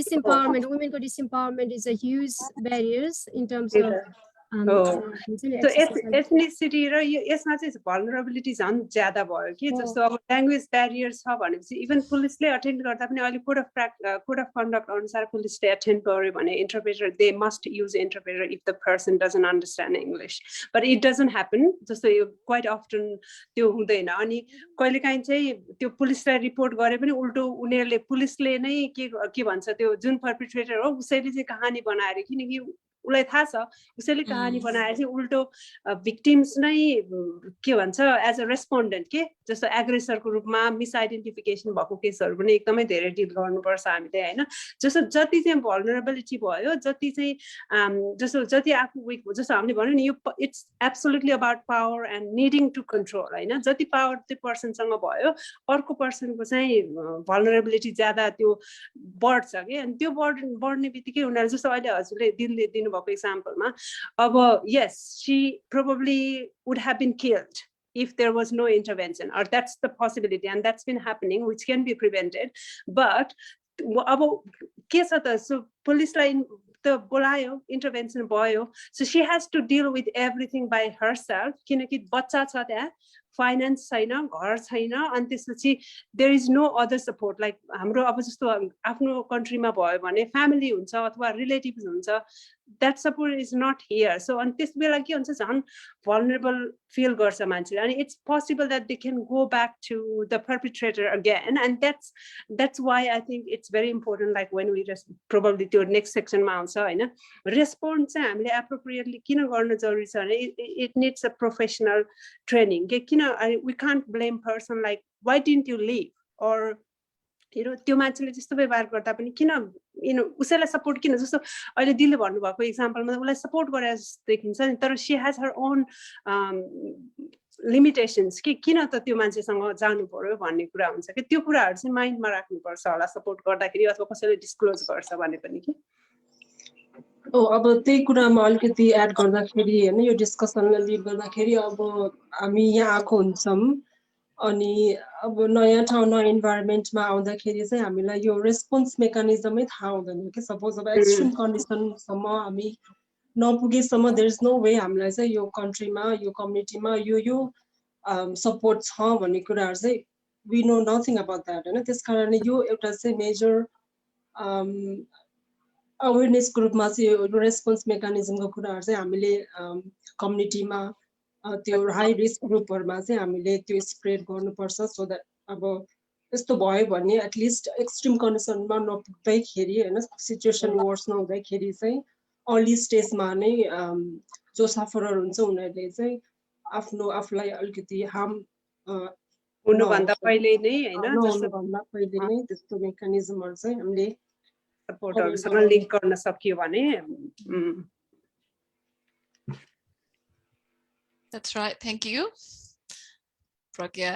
डिसएम्पावरमेन्ट वुमेनको disempowerment is a huge barriers in terms of So ethnicity र यसमा चाहिँ vulnerability झन् ज्यादा भयो कि जस्तो अब ल्याङ्ग्वेज ब्यारियर छ भनेपछि इभन पुलिसले अटेन्ड गर्दा पनि अहिले कोड अफ कन्डक्ट अनुसार पुलिसले अटेन्ड गर्यो भने interpreter they must use interpreter if the person doesn't understand English but it doesn't happen जस्तो यो क्वाइट अफ्टन त्यो हुँदैन अनि कहिलेकाहीँ चाहिँ त्यो पुलिसलाई रिपोर्ट गरे पनि उल्टो उनीहरूले पुलिसले नै के भन्छ त्यो जुन पर्पिट्रेटर हो उसैले चाहिँ कहानी बनाएर किनकि उसलाई थाहा छ उसैले कहानी बनाएर चाहिँ उल्टो भिक्टिम्स नै के भन्छ एज अ रेस्पोन्डेन्ट के जस्तो एग्रेसरको रूपमा मिसआइडेन्टिफिकेसन भएको केसहरू पनि एकदमै धेरै डिल गर्नुपर्छ हामीले हैन जस्तो जति चाहिँ भल्नरेबिलिटी भयो जति चाहिँ जति आफू विक जस्तो हामीले भन्यो नि यो it's absolutely about power and needing to control हैन जति पावर त्यो पर्सनसँग भयो अर्को पर्सनको चाहिँ भल्नरेबिलिटी ज्यादा त्यो बढ्छ कि अनि त्यो बढ्ने बित्तिकै उनीहरू जस्तो अहिले हजुरले दिनुभएको एक्जाम्पलमा अब yes she probably would have been killed if there was no intervention or that's the possibility and that's been happening which can be prevented but अब के छ त सो पुलिसलाई त बोलायो इन्टरभेन्सन भयो so she has to deal with everything by herself किनकि बच्चा छ त्यहाँ फाइनेन्स छैन घर छैन अनि त्यसपछि there is no other support like हाम्रो अब जस्तो आफ्नो कन्ट्रीमा भयो भने फ्यामिली हुन्छ अथवा रिलेटिभ्स हुन्छ that support is not here so on this बेला के हुन्छ झन् vulnerable feel गर्छ मान्छेले अनि it's possible that they can go back to the perpetrator again and that's why I think it's very important like when we probably त्यो next section मा आउँछ हैन respond चाहिँ हामीले appropriately किन गर्न जरुरी छ भने it needs a professional training के किन we can't blame person like why didn't you leave or त्यो मान्छेले त्यस्तो व्यवहार गर्दा पनि किन उसैलाई सपोर्ट किन जस्तो अहिले दिलले भन्नुभएको एक्जाम्पलमा उसलाई सपोर्ट गरेर देखिन्छ नि तर she has her own limitations कि किन त त्यो मान्छेसँग जानु पर्यो भन्ने कुरा हुन्छ कि त्यो कुराहरू चाहिँ माइन्डमा राख्नुपर्छ होला सपोर्ट गर्दाखेरि अथवा कसैले डिस्क्लोज गर्छ भने पनि कि अब त्यही कुरामा अलिकति एड गर्दाखेरि हैन यो डिस्कसनलाई लिड गर्दाखेरि अब हामी यहाँ आएको हुन्छौँ अनि अब नयाँ ठाउँ नयाँ इन्भाइरोमेन्टमा आउँदाखेरि चाहिँ हामीलाई यो रेस्पोन्स मेकानिजमै थाहा हुँदैन कि सपोज अब एक्सट्रिम कन्डिसनसम्म हामी नपुगेसम्म देयर इज नो वे हामीलाई चाहिँ यो कन्ट्रीमा यो कम्युनिटीमा यो सपोर्ट छ भन्ने कुराहरू चाहिँ we know nothing about that हैन त्यसकारणले यो एउटा चाहिँ मेजर अवेरनेस ग्रुपमा चाहिँ यो रेस्पोन्स मेकानिजमको कुराहरू चाहिँ हामीले कम्युनिटीमा त्यो हाई रिस्क ग्रुपहरुमा चाहिँ हामीले त्यो स्प्रेड गर्नुपर्छ सो दैट अब यस्तो भयो भने एटलिस्ट एक्सट्रिम कन्डिसनमा नपुग्दैखेरि हैन सिचुएसन वर्स नहुँदैखेरि चाहिँ अर्ली स्टेजमा नै जो सफरर हुन्छ उनीहरूले चाहिँ आफूलाई अलिकति हार्म हुनुभन्दा पहिले नै हैन जसोभन्दा पहिले नै त्यस्तो मेकानिजमहरु चाहिँ हामीले सपोर्टहरुसँग लिंक गर्न सकियो भने That's right. Thank you, Pragya,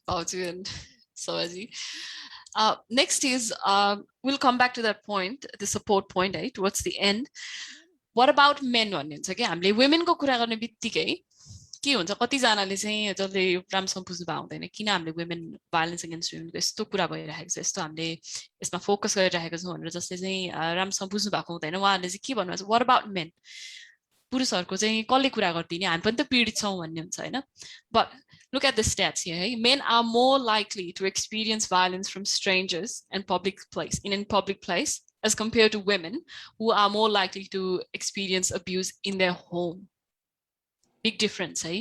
Pauju, and Sawaji. Next is, we'll come back to that point, the support point, right, towards the end. What about men? Okay, women ko kura गर्ने बित्तिकै के हुन्छ कतिजनाले चाहिँ जसले राम्रोसँग बुझ्नु भएको हुँदैन किन हामीले वुमेन भाइलेन्स अगेन्स्ट वुमेनको यस्तो कुरा भइरहेको छ यस्तो हामीले यसमा फोकस गरिरहेको छौँ भनेर जसले चाहिँ राम्रोसँग बुझ्नु भएको हुँदैन उहाँहरूले चाहिँ के भन्नुहुन्छ व्हाट अबाउट मेन पुरुषहरुको चाहिँ कसले कुरा गर्दिने हामी पनि त पीडित छौं भन्ने हुन्छ हैन but look at the stats here hey? Men are more likely to experience violence from strangers in public place as compared to women who are more likely to experience abuse in their home big difference hey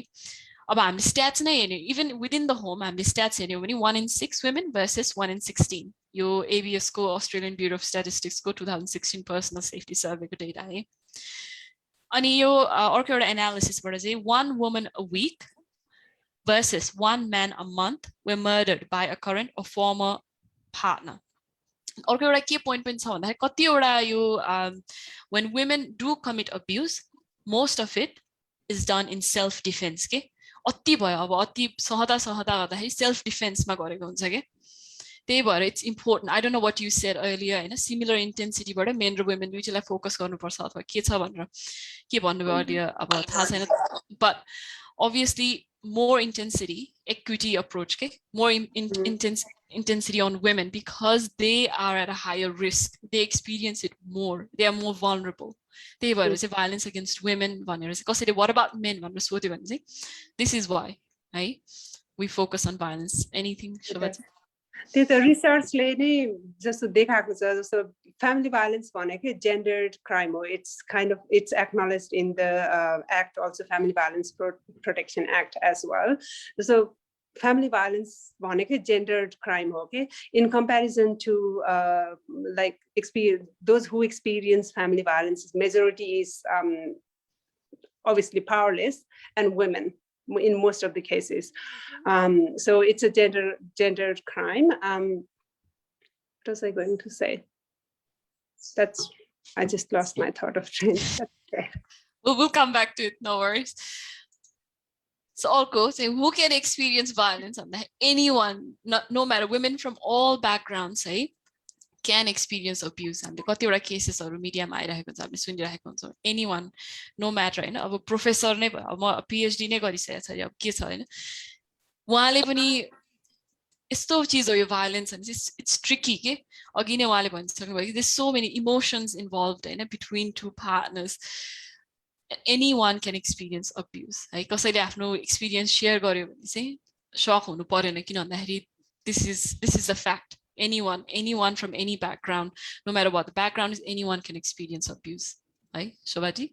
अब हामीले stats नै हेर्ने even within the home हामीले stats हेर्ने हो भने 1 in 6 women versus 1 in 16 यो ABS को Australian Bureau of Statistics को 2016 personal safety survey को data है अनि यो अर्को एउटा एनालिसिसबाट चाहिँ 1 woman a week versus 1 man a month were murdered by a current or former partner. अर्को एउटा के पोइन्ट पनि छ भन्दाखेरि कतिवटा यो when women do commit abuse, most of it is done in self defense के अति भयो अब अति सहदा गर्दाखेरि self defense मा गरेको हुन्छ के त्यही भएर it's important. I don't know what you said earlier हैन similar intensity बाट men र women दुईटैलाई फोकस गर्नुपर्छ अथवा के छ भनेर के भन्नुभयो अहिले अब थाहा छैन but obviously more intensity, equity approach, okay? More intensity on women because they are at a higher risk. They experience it more. They are more vulnerable. They were violence against women. What about men? This is why, right? We focus on violence. Anything? The research lady just so family violence gendered crime. It's acknowledged in the act, also Family Violence Protection Act as well. So family violence gendered crime, okay? In comparison to those who experience family violence, majority is obviously powerless and women in most of the cases. So it's a gendered crime. What was I going to say? I just lost my thought of train. Okay. We'll come back to it, no worries. So also, say who can experience violence? Anyone, no matter, women from all backgrounds, say, can experience abuse. And the cases or media anyone, no matter, a professor, a PhD, violence and it's tricky. There's so many emotions involved between two partners. Anyone can experience abuse. Because I have no experience share shock. This is a fact. Anyone from any background, no matter what the background is, anyone can experience abuse. Right, Shobhaji?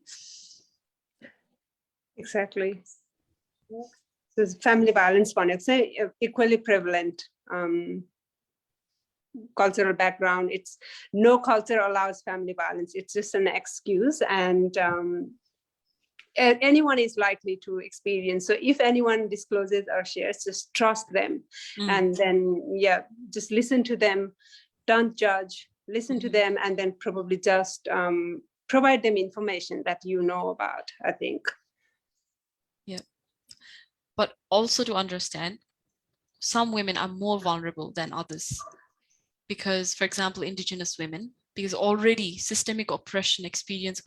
Exactly. This family violence one, it's equally prevalent. Cultural background, it's no culture allows family violence. It's just an excuse, and anyone is likely to experience. So if anyone discloses or shares, just trust them. And then, just listen to them. Don't judge, listen to them, and then probably just provide them information that you know about, I think. Yeah. But also to understand, some women are more vulnerable than others. Because, for example, indigenous women, because already systemic oppression experience,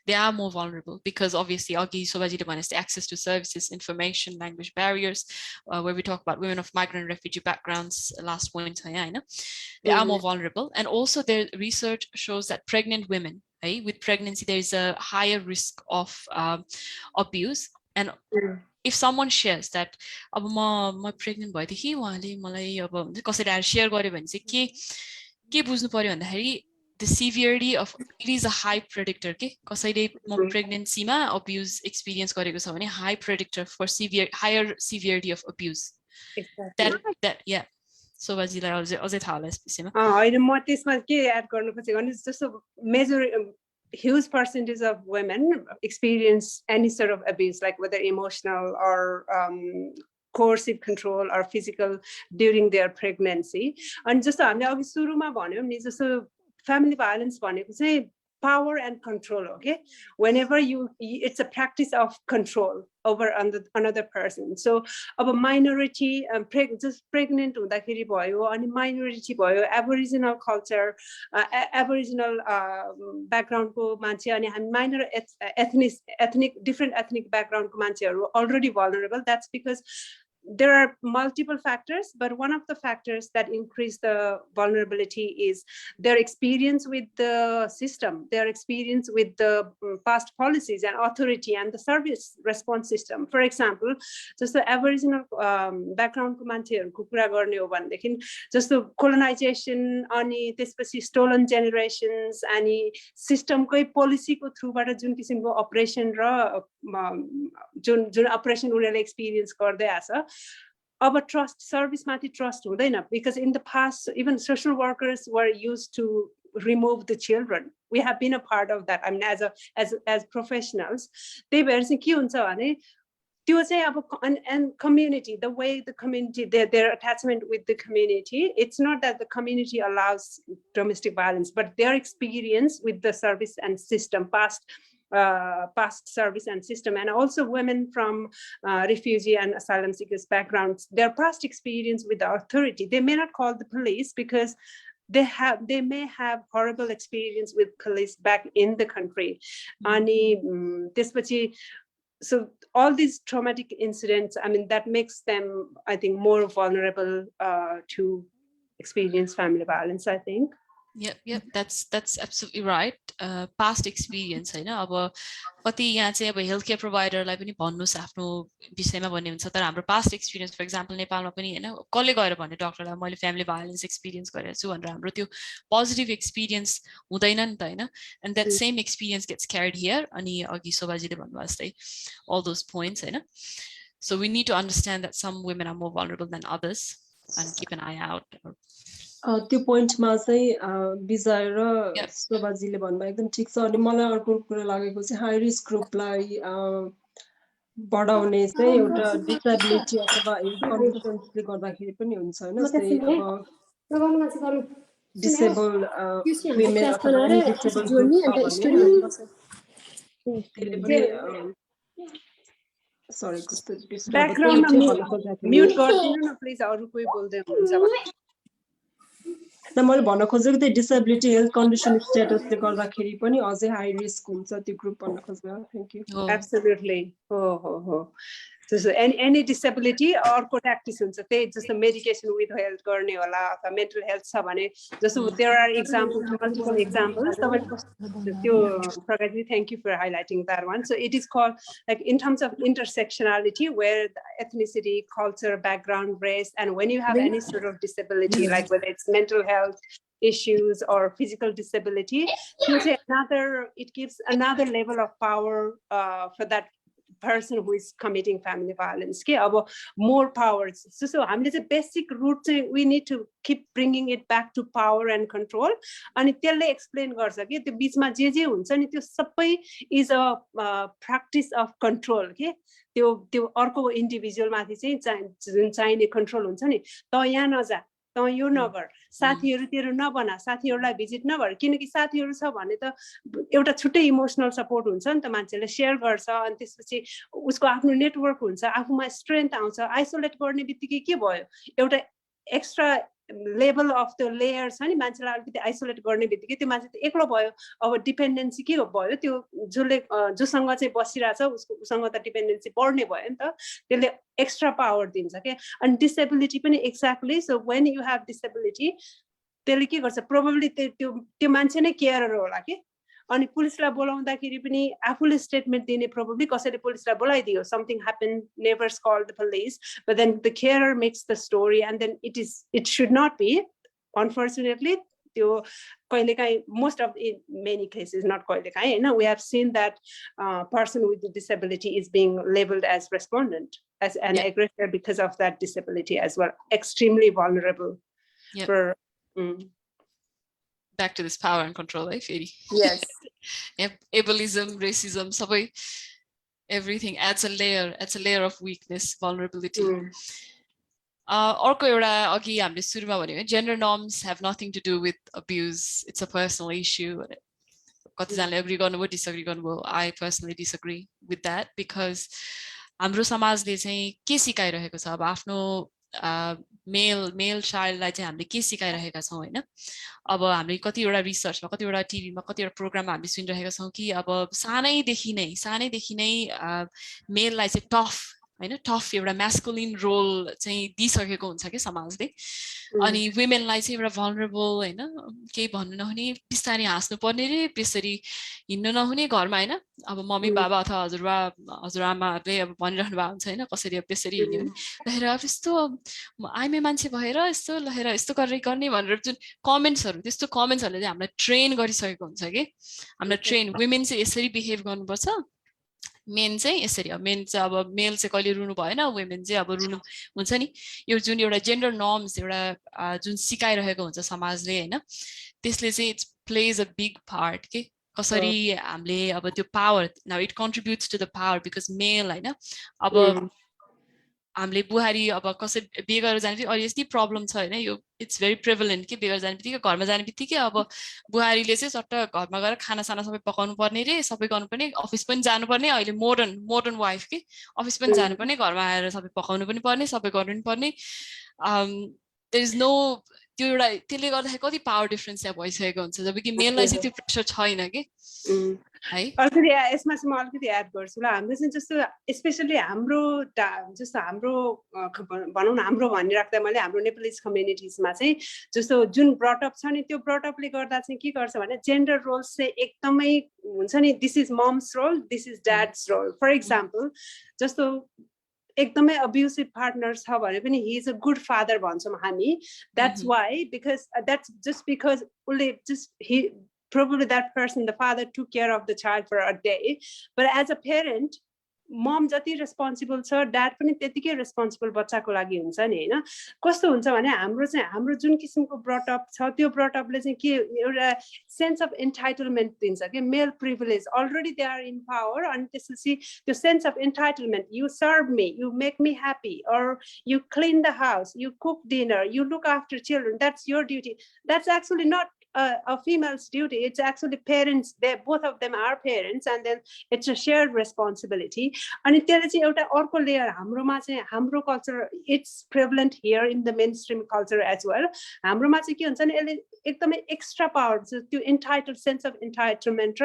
they are more vulnerable because obviously access to services, information, language barriers, where we talk about women of migrant and refugee backgrounds, last point, they are more vulnerable. And also their research shows that pregnant women, with pregnancy, there is a higher risk of abuse. And if someone shares that, I'm pregnant boy, the severity of it is a high predictor. Pregnancy ma abuse experience high predictor for higher severity of abuse. Exactly. That yeah. So was it I it's just a major huge percentage of women experience any sort of abuse, like whether emotional or coercive control or physical during their pregnancy. And just family violence, power and control, okay? Whenever it's a practice of control over another person. So of a minority, just pregnant, minority, Aboriginal culture, Aboriginal background, minor different ethnic background are already vulnerable. That's because there are multiple factors, but one of the factors that increase the vulnerability is their experience with the system, their experience with the past policies and authority and the service response system. For example, just the Aboriginal background, just the colonization, stolen generations, any system policy through operation operation experience of a trust service trust because in the past even social workers were used to remove the children. We have been a part of that. I mean, as professionals, they were saying, and community, the way the community, their attachment with the community, it's not that the community allows domestic violence, but their experience with the service and system, past service and system, and also women from refugee and asylum seekers backgrounds, their past experience with the authority. They may not call the police because they may have horrible experience with police back in the country. So all these traumatic incidents, I mean, that makes them, I think, more vulnerable to experience family violence, I think. Yep, that's absolutely right. Past experience, हैन अब कति यहाँ चाहिँ अब health care प्रोभाइडरलाई पनि भन्नुस् आफ्नो विषयमा भन्ने हुन्छ, तर हाम्रो पास्ट एक्सपिरियन्स फर एक्जाम्पल नेपालमा पनि हैन कसले गएर भन्ने डक्टरलाई मैले फ्यामिली भायोलेन्स एक्सपिरियन्स गरेको छु भनेर हाम्रो त्यो पोजिटिभ एक्सपिरियन्स हुँदैन नि त हैन, and that same experience gets carried here. अनि अघि शोभाजीले भन्नुभयो जस्तै all those points हैन. So we need to understand that some women are more vulnerable than others and keep an eye out. त्यो पोइन्टमा चाहिँ विजय र शोभाजीले भन्नुभयो एकदम ठिक छ. अनि मलाई अर्को कुरा लागेको चाहिँ हाई रिस्क ग्रुपलाई बढाउने चाहिँ एउटा डिसेबिलिटी अथवा कन्डिसन्सले गर्दाखेरि पनि हुन्छ हैन. डिसेबल वुमेन अथवा डिसेबल सरी कस्तो म्युट गर्दिनु न प्लिज, अरु कोही बोल्दै हुनुहुन्छ. मैले भन्न खोजेको त्यो डिसेबिलिटी हेल्थ कन्डिसन स्टेटसले गर्दाखेरि पनि अझै हाई रिस्क हुन्छ त्यो ग्रुप भन्न खोजेको. Thank you. एब्सोल्युटली. हो. So any disability अर्को ट्याक्टिस हुन्छ, त्यही जस्तो मेडिकेसन विथ हेल्थ गर्ने होला अथवा मेन्टल हेल्थ छ भने जस्तो there are examples, multiple examples. तपाईको त्यो प्रगति, thank you for highlighting that one. So it is called, like, in terms of intersectionality, where the ethnicity, culture, background, race, and when you have any sort of disability, like whether it's mental health issues or physical disability, it gives another level of power for that person who is committing family violence. More powers. So हामीले चाहिँ basic root चाहिँ we need to keep bringing it back to power and control. अनि त्यसले explain गर्छ कि त्यो बीचमा जे हुन्छ नि त्यो सबै is a practice of control के त्यो अर्को इन्डिभिजुअल माथि चाहिँ जुन चाहिने कन्ट्रोल हुन्छ नि, त यहाँ नजा, त यो नगर, साथीहरु तेरो नबना, साथीहरुलाई भिजिट नगर, किनकि साथीहरु छ भने त एउटा छुट्टै इमोसनल सपोर्ट हुन्छ नि त, मान्छेले शेयर गर्छ अनि त्यसपछि उसको आफ्नो नेटवर्क हुन्छ, आफूमा स्ट्रेन्थ आउँछ. आइसोलेट गर्ने बित्तिकै के भयो, एउटा extra level of the layer छ नि, मान्छेलाई अलिकति आइसोलेट गर्ने बित्तिकै त्यो मान्छे त एक्लो भयो. अब डिपेन्डेन्सी के भयो, त्यो जोसँग चाहिँ बसिरहेछ उसँग त डिपेन्डेन्सी बढ्ने भयो नि त, त्यसले एक्स्ट्रा पावर दिन्छ के. अनि डिसेबिलिटी पनि exactly. So when you have disability त्यसले के गर्छ, प्रोबेबली त्यो मान्छे नै केयरर होला कि. अनि पुलिसलाई बोलाउँदाखेरि पनि आफूले स्टेटमेन्ट दिने, प्रोबेबली कसैले पुलिसलाई बोलाइदियो, something happen, neighbours called the police, but then the carer makes the story and then it should not be, unfortunately. त्यो कहिलेकाहीँ, most of many cases, not कहिलेकाहीँ हैन, we have seen that person with the disability is being labelled as respondent, as an aggressor because of that disability as well. Extremely vulnerable for back to this power and control, right, Feri? Yes. Ableism, racism, sabai, everything adds a layer of weakness, vulnerability. अर्को एउटा अघि हामीले सुरुमा भन्यो, gender norms have nothing to do with abuse, it's a personal issue. कतिजनाले agree गर्नुभयो, disagree गर्नुभयो. I personally disagree with that because हाम्रो समाजले चाहिँ के सिकाइरहेको छ, अब आफ्नो मेल चाइल्डलाई चाहिँ हामीले के सिकाइरहेका छौँ हैन. अब हामीले कतिवटा रिसर्चमा, कतिवटा टिभीमा, कतिवटा प्रोग्राममा हामीले सुनिरहेका छौँ कि अब सानैदेखि नै मेललाई चाहिँ टफ हैन, टफ एउटा म्यास्कुलिन रोल चाहिँ दिइसकेको हुन्छ कि समाजले. अनि वुमेनलाई चाहिँ एउटा भल्नरेबल हैन, केही भन्नु नहुने, बिस्तारै हाँस्नु पर्ने रे, बेसरी हिँड्नु नहुने घरमा हैन. अब मम्मी बाबा अथवा हजुरआमाहरूले अब भनिरहनु भएको हुन्छ हैन, कसरी अब बेसरी हिँड्यो लहेर, अब यस्तो आइमे मान्छे भएर यस्तो लहेर यस्तो गर्ने भनेर जुन कमेन्ट्सहरू, त्यस्तो कमेन्ट्सहरूले चाहिँ हामीलाई ट्रेन गरिसकेको हुन्छ कि. हामीलाई ट्रेन, वुमेन चाहिँ यसरी बिहेभ गर्नुपर्छ, मेन चाहिँ यसरी. अब मेन चाहिँ अब मेल चाहिँ कहिले रुनु भएन, वुमेन चाहिँ अब रुनु हुन्छ नि. यो जुन एउटा जेन्डर नर्म्स एउटा जुन सिकाइरहेको हुन्छ समाजले हैन, त्यसले चाहिँ it's plays a big part के कसरी हामीले अब त्यो power, now it contributes to the power because male हैन अब हामीले बुहारी अब कसै बिहे गरेर जाने अहिले यस्तै प्रब्लम छ हैन यो इट्स भेरी प्रिभलेन्ट के बिहे गरेर जाने बित्तिकै घरमा जाने बित्तिकै अब बुहारीले चाहिँ सट्ट घरमा गएर खाना साना सबै पकाउनु पर्ने रे सबै गर्नुपर्ने अफिस पनि जानुपर्ने अहिले मोडर्न वाइफ के अफिस पनि जानुपर्ने घरमा आएर सबै पकाउनु पनि पर्ने सबै गर्नु पनि पर्ने देयर इज नो त्यो एउटा त्यसले गर्दाखेरि कति पावर डिफरेन्स यहाँ भइसकेको हुन्छ जबकि मेललाई चाहिँ त्यो प्रेसर छैन के है अलिकति यसमा चाहिँ म अलिकति एड गर्छु ल हाम्रो चाहिँ जस्तो स्पेसली हाम्रो जस्तो हाम्रो भनौँ न हाम्रो भनिराख्दा मैले हाम्रो नेपालीज कम्युनिटिजमा चाहिँ जस्तो जुन ब्रटअप छ नि त्यो ब्रटअपले गर्दा चाहिँ के गर्छ भने जेन्डर रोल्स चाहिँ एकदमै हुन्छ नि this is mum's role this is dad's role for example जस्तो एकदमै अब्युसिभ पार्टनर छ भने पनि he is a good father भन्छौँ हामी that's why because that's just because उसले just he probably that person, the father, took care of the child for a day. But as a parent, mom जति responsible छ dad पनि त्यतिकै responsible बच्चाको लागि हुन्छ नि हैन कस्तो हुन्छ भने हाम्रो जुन किसिमको brought up छ त्यो brought upले चाहिँ के एउटा sense of entitlement दिन्छ के male privilege already they are in power and त्यसपछि त्यो sense of entitlement you serve me you make me happy or you clean the house you cook dinner you look after children that's your duty that's actually not a female's duty. It's actually parents. Both of them are parents, and then it's a shared responsibility. And it's a orco layer. Hamro culture. It's prevalent here in the mainstream culture as well. Hamro ma चाहिँ extra power. So to entitled sense of entitlement.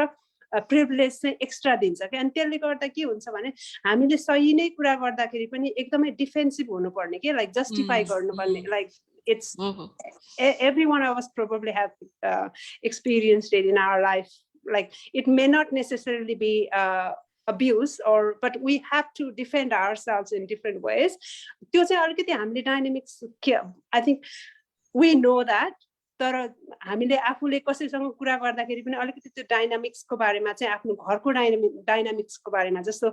Privilege चाहिँ extra दिन्छ के अनि त्यसले गर्दा के हुन्छ भने हामीले सही नै कुरा गर्दाखेरि पनि एकदमै डिफेन्सिभ हुनुपर्ने के लाइक जस्टिफाई गर्नुपर्ने like it's every one of us probably have experienced it in our life like it may not necessarily be abuse or but we have to defend ourselves in different ways त्यो चाहिँ अलिकति हामीले dynamics I think we know that तर हामीले आफूले कसैसँग कुरा गर्दाखेरि पनि अलिकति त्यो डायनामिक्सको बारेमा चाहिँ आफ्नो घरको डायनामिक्सको बारेमा जस्तो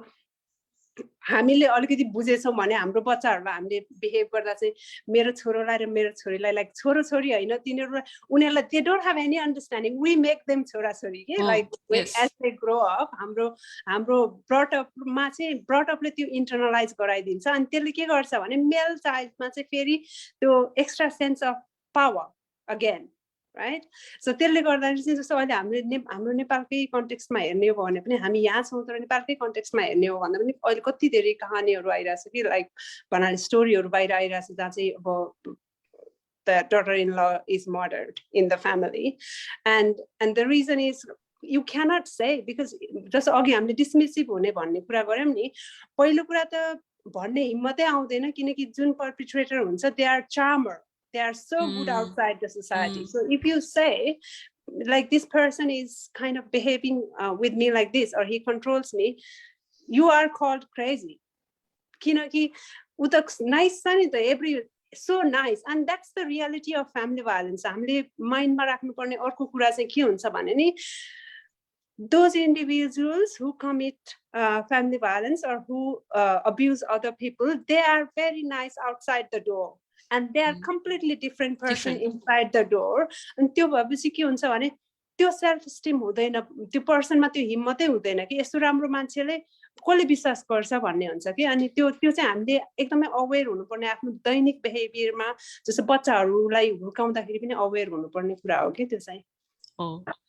हामीले अलिकति बुझेछौं भने हाम्रो बच्चाहरुलाई हामीले बिहेभ गर्दा चाहिँ मेरो छोरोलाई र मेरो छोरीलाई लाइक छोरो छोरी हैन तिनीहरु उनीहरुलाई they don't have any understanding we make them छोरा छोरी के like as they grow up हाम्रो ब्रट अपमा चाहिँ ब्रट अपले त्यो इन्टरनलाइज गराइदिन्छ अनि त्यसले के गर्छ भने मेल चाइल्डमा चाहिँ फेरि त्यो extra sense of power again right so त्यसले गर्दा चाहिँ जस्तो अहिले हाम्रो नेपालकै कन्टेक्स्टमा हेर्ने हो भने पनि हामी यहाँ छौं तर नेपालकै कन्टेक्स्टमा हेर्ने हो भन्दा पनि अहिले कति धेरै कहानीहरु आइराछ कि लाइक भन्नाले स्टोरीहरु बाहिर आइराछ जहाँ चाहिँ अब the daughter-in-law is murdered in the family and the reason is you cannot say because just अघि हामीले डिसमिसिभ हुने भन्ने कुरा गर्यौं नि पहिलो कुरा त भन्ने हिम्मतै आउँदैन किनकि जुन पर्पिट्रेटर हुन्छ they are charmer. They are so good outside the society. So if you say, like this person is kind of behaving with me like this, or he controls me, you are called crazy. Kinaki, utak nice son every so nice, and that's the reality of family violence. Family mind ma rakhnu parne arko kura चाहिँ के हुन्छ भने नि those individuals who commit family violence or who abuse other people, they are very nice outside the door. And they are completely different person inside the door. And त्यो भएपछि के हुन्छ भने त्यो सेल्फ स्टिम हुँदैन त्यो पर्सनमा त्यो हिम्मतै हुँदैन कि यस्तो राम्रो मान्छेले कसले विश्वास गर्छ भन्ने हुन्छ कि अनि त्यो चाहिँ हामीले एकदमै अवेयर हुनुपर्ने आफ्नो दैनिक बिहेभियरमा जस्तो बच्चाहरूलाई हुर्काउँदाखेरि पनि अवेयर हुनुपर्ने कुरा हो कि त्यो चाहिँ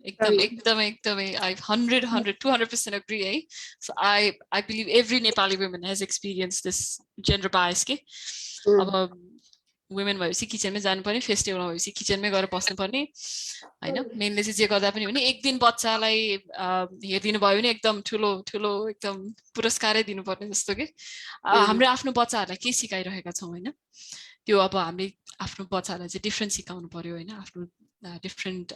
एकदमै I 200% agree eh? So I believe every Nepali woman has experienced this gender bias के अब women भएपछि किचनमै जानुपर्ने फेस्टिभल भएपछि किचनमै गएर बस्नुपर्ने हैन मेनले चाहिँ जे गर्दा पनि भने एक दिन बच्चालाई हेरिदिनु भयो भने एकदम ठुलो एकदम पुरस्कारै दिनुपर्ने जस्तो के हाम्रो आफ्नो बच्चाहरुलाई के सिकाइरहेका छौं हैन त्यो अब हामीले आफ्नो बच्चाहरुलाई चाहिँ डिफरेन्ट सिकाउनु पर्यो हैन आफ्नो डिफरेन्ट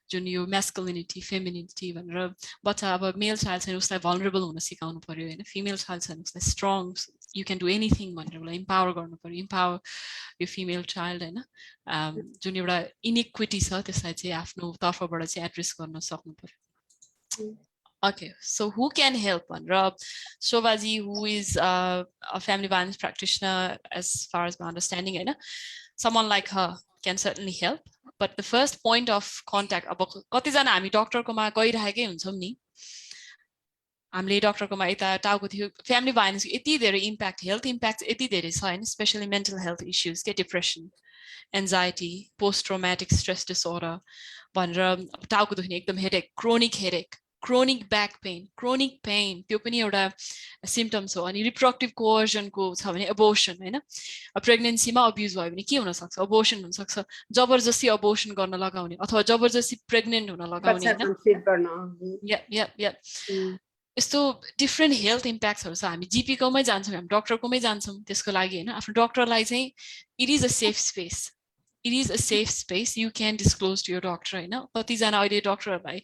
जुन यो masculinity femininity भनेर बच्चा अब मेल चाइल्ड छ उसलाई vulnerable हुन सिकाउनु पर्यो हैन फिमेल चाइल्ड छ उसलाई strong you can do anything भनेर उसलाई empower गर्नु पर्यो empower your female child हैन जुन एउटा inequity छ त्यसलाई चाहिँ आफ्नो तर्फबाट चाहिँ एड्रेस गर्न सक्नु पर्यो Okay, so who can help? Shobhaji, who is a family violence practitioner, as far as my understanding, someone like her can certainly help. but the first point of contact अब कतिजना हामी डक्टरकोमा गइरहेकै हुन्छौँ नि हामीले डक्टरकोमा यता टाउको थियो फ्यामिली भाइलेन्स यति धेरै इम्प्याक्ट हेल्थ इम्प्याक्ट यति धेरै छ हैन स्पेशली मेन्टल हेल्थ इश्यूज के depression anxiety post traumatic stress disorder भनेर टाउको दुख्ने एकदम headache chronic back pain chronic pain त्यो पनि एउटा सिम्पटम्स हो अनि रिप्रोडक्टिभ कोअर्जनको छ भने एबोर्सन हैन प्रेग्नेन्सीमा अब्युज भयो भने के हुन सक्छ अबोर्सन हुन सक्छ जबरजस्ती अबोर्सन गर्न लगाउने अथवा जबरजस्ती प्रेग्नेन्ट हुन लगाउने हैन यस्तो डिफ्रेन्ट हेल्थ इम्प्याक्ट्सहरु छ हामी जीपी कोमै जान्छौँ हामी डक्टरकोमै जान्छौँ त्यसको लागि हैन आफ्नो डक्टरलाई चाहिँ it is a safe space it is a safe space you can disclose to your doctor हैन कतिजना अहिले डक्टरहरुलाई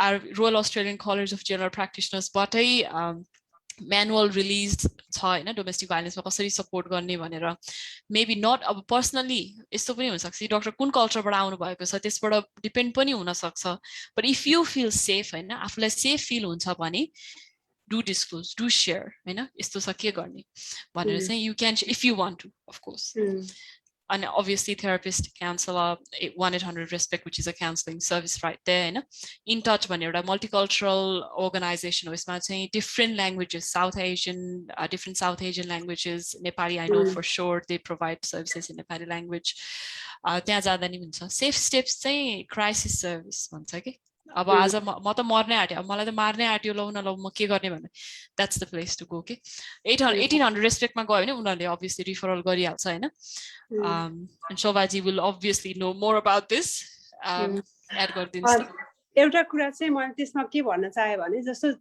our Royal Australian College of General Practitioners बाटै manual released छ हैन डोमेस्टिक भाइलेन्समा कसरी सपोर्ट गर्ने भनेर मेबी नट अब पर्सनली यस्तो पनि हुन सक्छ डक्टर कुन कल्चरबाट आउनु भएको छ त्यसबाट डिपेन्ड पनि हुन सक्छ but if you feel safe हैन आफुलाई सेफ फिल हुन्छ भने do disclose do share हैन यस्तो छ के गर्ने भनेर चाहिँ you can if you want to of course and obviously therapist counselor 1-800-RESPECT which is a counseling service right there हैन in touch भन्ने एउटा multicultural organization हो यसमा चाहिँ different languages different South Asian languages Nepali I know for sure they provide services in Nepali language त्यहाँ जाँदा नि हुन्छ safe steps चाहिँ crisis service भन्छ के अब आज म त मर्ने आट्यो अब मलाई त मार्ने आट्यो लौ न लौ म के गर्ने भन्ने that's the place to go के 1800 मा गयो भने उनीहरुले obviously referral गरिहाल्छ हैन and Shovaji will obviously know more about this add गर्दिन्छ एउटा कुरा चाहिँ मैले त्यसमा के भन्न चाहे भने जस्तो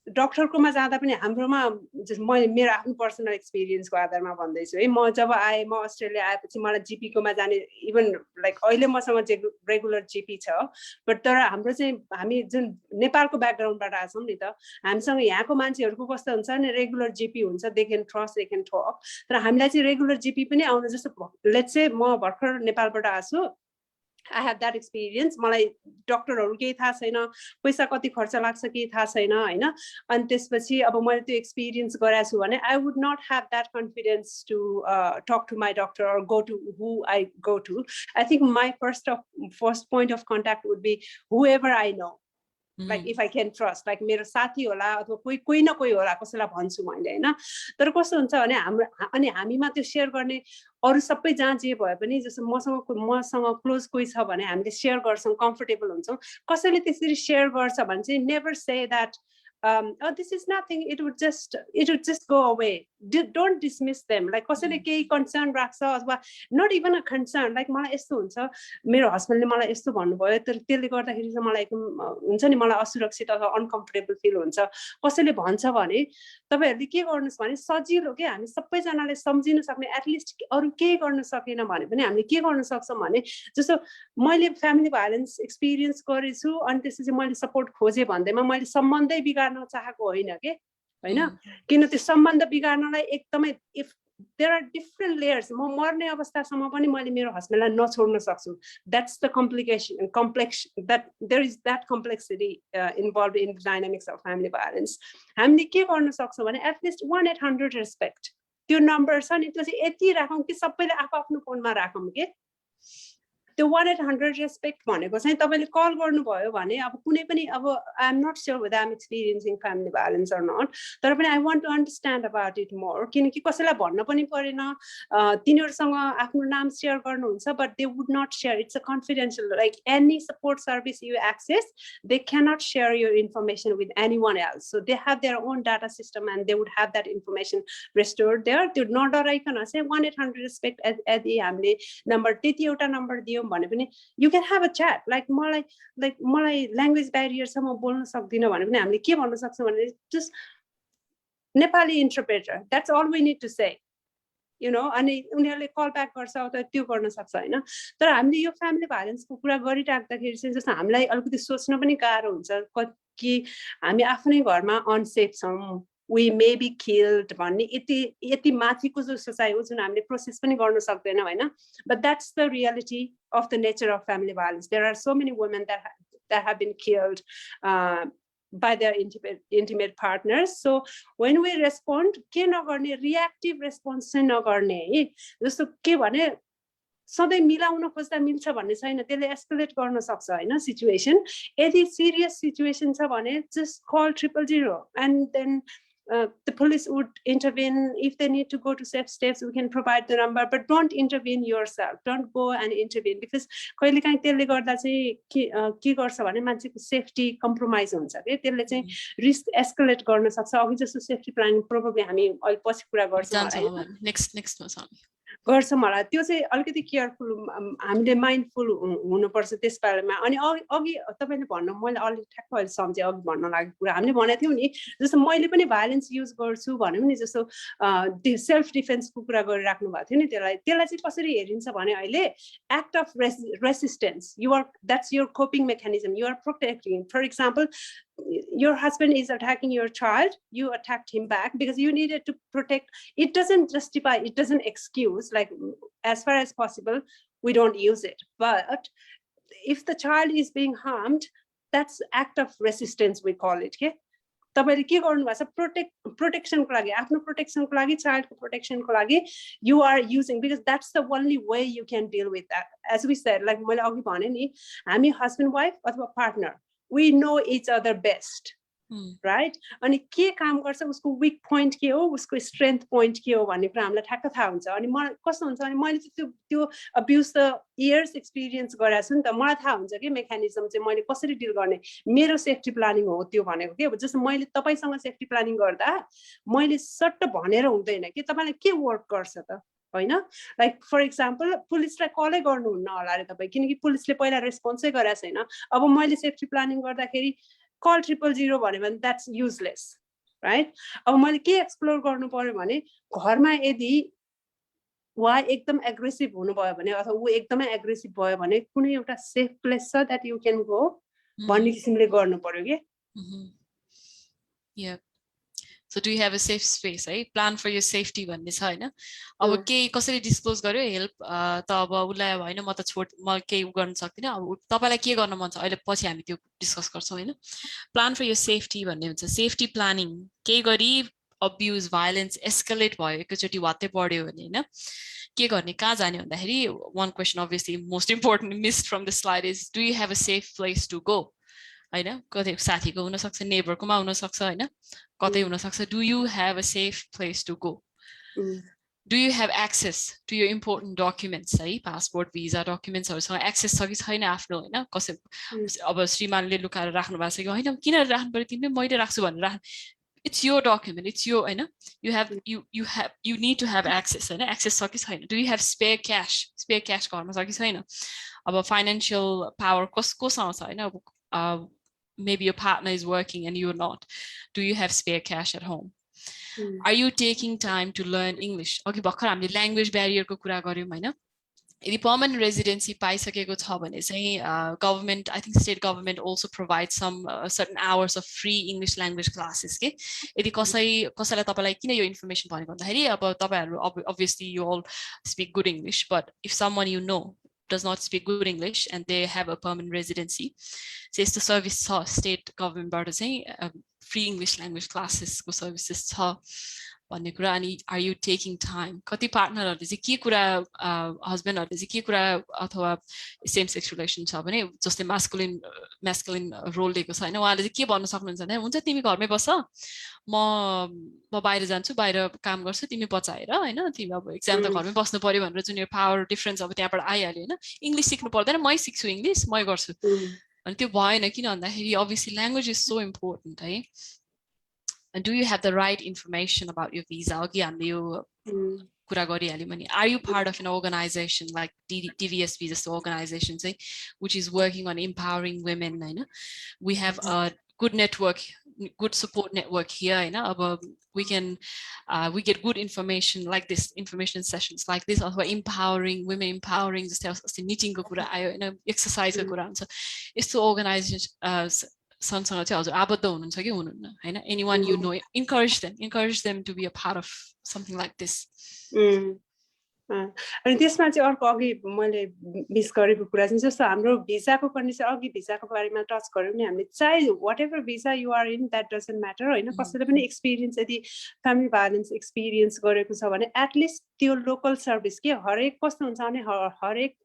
डक्टरकोमा जाँदा पनि हाम्रोमा मैले मेरो आफ्नो पर्सनल एक्सपिरियन्सको आधारमा भन्दैछु है म जब आए म अस्ट्रेलिया आएपछि मलाई जीपी कोमा जाने इभन लाइक अहिले मसँग रेगुलर जीपी छ बट तर हाम्रो चाहिँ हामी जुन नेपालको ब्याकग्राउन्डबाट आछौँ नि त हामीसँग यहाँको मान्छेहरुको कस्तो हुन्छ नि रेगुलर जीपी हुन्छ they can trust they can talk तर हामीलाई चाहिँ रेगुलर जीपी पनि आउन जस्तो लेट्स से म भर्खर नेपालबाट आछु I have that experience मलाई डक्टरहरु केही थाहा छैन पैसा कति खर्च लाग्छ केही थाहा छैन हैन अनि त्यसपछि अब मैले त्यो एक्सपिरियन्स गरेछु भने I would not have that confidence to talk to my doctor or go to who I go to I think my first point of contact would be whoever I know like if I can trust like मेरो साथी होला अथवा कोही न कोही होला कसैलाई भन्छु मैले हैन तर कस्तो हुन्छ भने हाम्रो अनि हामीमा त्यो शेयर गर्ने अरु सबै जहाँ जे भए पनि जस्तो मसँग क्लोज कोही छ भने हामीले शेयर गर्छौं कम्फर्टेबल हुन्छौं कसैले त्यसरी शेयर गर्छ भने चाहिँ never say that oh this is nothing it would just go away don't dismiss them like कसैले केही कन्सर्न राख्छ अथवा not even a concern like मलाई यस्तो हुन्छ मेरो हस्बन्डले मलाई यस्तो भन्नुभयो तर त्यसले गर्दाखेरि चाहिँ मलाई एकदम हुन्छ नि मलाई असुरक्षित अथवा अनकम्फर्टेबल फिल हुन्छ कसैले भन्छ भने तपाईहरुले के गर्नुस् भने सजिलो के हामी सबै जनाले सम्झिन सक्ने एटलिस्ट अरु के गर्न सकेन भने पनि हामीले के गर्न सक्छौं भने जस्तो मैले फ्यामिली भाइलेन्स एक्सपिरियन्स गरेछु अनि त्यसपछि मैले सपोर्ट खोजे भन्दैमा मैले सम्बन्धै बिगार्न चाहेको होइन के हैन किन त्यो सम्बन्ध बिगार्नलाई एकदमै if there are different layers म मर्ने अवस्थासम्म पनि मैले मेरो हस्बन्डलाई नछोड्न सक्छु that's the complex that there is that complexity involved in the dynamics of family violence हामीले के गर्न सक्छौं भने at least 1-800-RESPECT त्यो नम्बर छ नि त्यो चाहिँ यति राखौं कि सबैले आफ्नो फोनमा राखौं के त्यो 1-800-RESPECT भनेको चाहिँ तपाईले कल गर्नुभयो भने अब कुनै पनि अब I am not sure whether I am experiencing family violence or not तर पनि I want to understand about it more किनकि कसैलाई भन्न पनि परेन तिनीहरुसँग आफ्नो नाम शेयर गर्नुहुन्छ but they would not share it's a confidential like any support service you access they cannot share your information with anyone else so they have their own data system and they would have that information restored there त्यो नडराइकन चाहिँ 1-800-RESPECT यदि हामीले number त्यति एउटा number दियौ भने पनि you can have a chat like मलाई ल्याङ्ग्वेज ब्यारियर छ म बोल्न सक्दिन भने पनि हामीले के भन्न सक्छौं भने just Nepali interpreter that's all we need to say you know अनि उनीहरुले कल ब्याक गर्छ अथवा त्यो गर्न सक्छ हैन तर हामीले यो फ्यामिली भाइलेन्सको कुरा गरिराख्दाखेरि चाहिँ जस्तो हामीलाई अलिकति सोच्न पनि गाह्रो हुन्छ कि हामी आफ्नै घरमा अनसेफ छौं we may be killed भन्ने यति माथिको जो सोचाइ हो जुन हामीले प्रोसेस पनि गर्न सक्दैनौ हैन but that's the reality of the nature of family violence there are so many women that have been killed by their intimate partners so when we respond के नगर्ने reactive response चाहिँ नगर्ने है जस्तो के भने सधैँ मिलाउन खोज्दा मिल्छ भन्ने छैन, त्यसले एस्केलेट गर्न सक्छ हैन सिचुएसन। यदि सिरियस सिचुएसन छ भने just call 000 and then the police would intervene. If they need to go to safe steps, we can provide the number, but don't intervene yourself. Don't go and intervene, because कहिलेकाहीँ त्यसले गर्दा चाहिँ के गर्छ भने मान्छेको सेफ्टी कम्प्रोमाइज हुन्छ के, त्यसले चाहिँ रिस्क एस्केलेट गर्न सक्छ। अघि जस्तो सेफ्टी प्लानिङ प्रोबब्ली हामी अहिले पछि कुरा गर्छौँ होला, त्यो चाहिँ अलिकति केयरफुल हामीले माइन्डफुल हुनुपर्छ त्यस बारेमा। अनि अघि तपाईँले भन्नु, मैले अलि ठ्याक्क अहिले सम्झेँ अघि भन्न लागेको कुरा हामीले भनेको थियौँ नि, जस्तो मैले पनि भाइलेन्स युज गर्छु भन्यो नि, जस्तो सेल्फ डिफेन्सको कुरा गरिराख्नु भएको थियो नि, त्यसलाई चाहिँ कसरी हेरिन्छ भने अहिले act of resistance, that's your coping mechanism, you are protecting. For example, your husband is attacking your child, you attacked him back because you needed to protect. It doesn't justify, it doesn't excuse, like as far as possible we don't use it, but if the child is being harmed, that's act of resistance, we call it. Okay, तपाईले के गर्नु भएको छ, प्रोटेक्सनको लागि, आफ्नो प्रोटेक्सनको लागि, चाइल्डको प्रोटेक्सनको लागि you are using, because that's the only way you can deal with that. As we said, like मैले अघि भने नि, हामी husband wife अथवा partner, we know each other best, right? अनि के काम गर्छ, उसको वीक पोइन्ट के हो, उसको स्ट्रेन्थ पोइन्ट के हो भन्ने कुरा हामीलाई ठ्याक्क थाहा हुन्छ। अनि मलाई कस्तो हुन्छ भने मैले चाहिँ त्यो अब्युज त इयर्स एक्सपिरियन्स गरेको छु नि त, मलाई थाहा हुन्छ कि मेकानिजम चाहिँ मैले कसरी डिल गर्ने, मेरो सेफ्टी प्लानिङ हो त्यो भनेको के। जस्तो मैले तपाईसँग सेफ्टी प्लानिङ गर्दा मैले सट्ट भनेर हुँदैन कि तपाईँलाई के वर्क गर्छ त, होइन? लाइक फर इक्जाम्पल, पुलिसलाई कलै गर्नुहुन्न होला अरे तपाईँ, किनकि पुलिसले पहिला रेस्पोन्सै गरेको छैन। अब मैले सेफ्टी प्लानिङ गर्दाखेरि कल 000 भन्यो भने द्याट्स युजलेस, राइट? अब मैले के एक्सप्लोर गर्नु पर्यो भने, घरमा यदि उहाँ एकदम एग्रेसिभ हुनुभयो भने अथवा ऊ एकदमै एग्रेसिभ भयो भने कुनै एउटा सेफ प्लेस छ द्याट यु क्यान गो भन्ने किसिमले गर्नु पर्यो के। So do you have a safe space, है? Plan for your safety भन्ने छ हैन? अब केही कसरी डिस्क्लोज गर्यो हेल्प त अब उलाई हैन, म त म केही गर्न सक्दिन, अब तपाईलाई के गर्न मन छ अहिले पछि हामी त्यो डिस्कस गर्छौं हैन? प्लान फर योर सेफ्टी भन्ने हुन्छ। सेफ्टी प्लानिङ केही गरी अब्युज भाइलेन्स एस्केलेट भयो, एकैचोटी वात्तै बढ्यो भने हैन के गर्ने, कहाँ जाने भन्दाखेरि one question obviously most important missed from the slide is, do you have a safe place to go? हैन, कतै साथीको हुन सक्छ, नेबरकोमा हुन सक्छ हैन, कतै हुन सक्छ। Do you have a safe place to go? Do you have access to your important documents, है, पासपोर्ट भिजा डकुमेन्ट्सहरुसँग एक्सेस छ कि छैन आफ्नो, हैन? कसै अब श्रीमानले लुकाएर राख्नु भएको छ कि हैन, किन राख्नु पर्यो, तिमीले मैले राख्छु भनेर राख्नु, it's your document, it's your, हैन, you need to have access, हैन, एक्सेस छ कि छैन। Do you have spare cash घरमा छ कि छैन। अब फाइनान्शियल पावर कोसँग छ, हैन, maybe your partner is working and you're not. Do you have spare cash at home? Are you taking time to learn English? अघि भर्खर हामीले ल्याङ्ग्वेज ब्यारियरको कुरा गर्यौं हैन। यदि पर्मनेन्ट रेजिडेन्सी पाइसकेको छ भने चाहिँ government, I think state government also provides some certain hours of free English language classes के। यदि कसैलाई तपाईलाई किन यो इन्फर्मेसन भनेको भन्दाखेरि, अब तपाईहरु obviously you all speak good English, but if someone you know does not speak good English and they have a permanent residency, says the service state government बाट चाहिँ free English language classes को services छ भन्ने कुरा। अनि are you taking time? कति पार्टनरहरुले चाहिँ के कुरा, हस्बन्डहरुले चाहिँ के कुरा अथवा सेम सेक्स रिलेसन छ भने जस्तै मास्कुलिन रोल लिएको छ हैन, उहाँले चाहिँ के भन्न सक्नुहुन्छ भने, हुन्छ तिमी घरमै बस, म बाहिर जान्छु, बाहिर काम गर्छु, तिमी बचाएर हैन, तिमी अब एक्जाम त घरमै बस्नु पर्यो भनेर जुन यो पावर डिफरेन्स अब त्यहाँबाट आइहाल्यो हैन। इंग्लिश सिक्नु पर्दैन, मै सिक्छु इंग्लिश, मै गर्छु, अनि त्यो भएन। किन भन्दाखेरि obviously language is so important, है। And do you have the right information about your visa? अघि हामीले यो कुरा गरिहाल्यौं भने, are you part of an organization like DBSV जस्तो organization चाहिँ which is working on empowering women, हैन? We have a good network, good support network here, हैन? अब we get good information like this, information sessions like this, अथवा empowering women, empowering जस्तै अस्ति knitting को कुरा आयो हैन, exercise को कुरा हुन्छ, यस्तो organization सँग चाहिँ हजुर आबद्ध हुनुहुन्छ कि हुनुहुन्न, हैन? Anyone you know, encourage them to be a part of something like this. अनि त्यसमा चाहिँ अर्को अघि मैले मिस गरेको कुरा चाहिँ जस्तो हाम्रो भिजाको कन्डिसन, अघि भिजाको बारेमा टच गर्यौं नि हामीले, चाहे whatever visa you are in, that doesn't matter, हैन? कसैले पनि एक्सपिरियन्स, यदि फ्यामिली भाइलेन्स एक्सपिरियन्स गरेको छ भने एटलिस्ट त्यो लोकल सर्भिस के हरेक कस्तो हुन्छ भने हरेक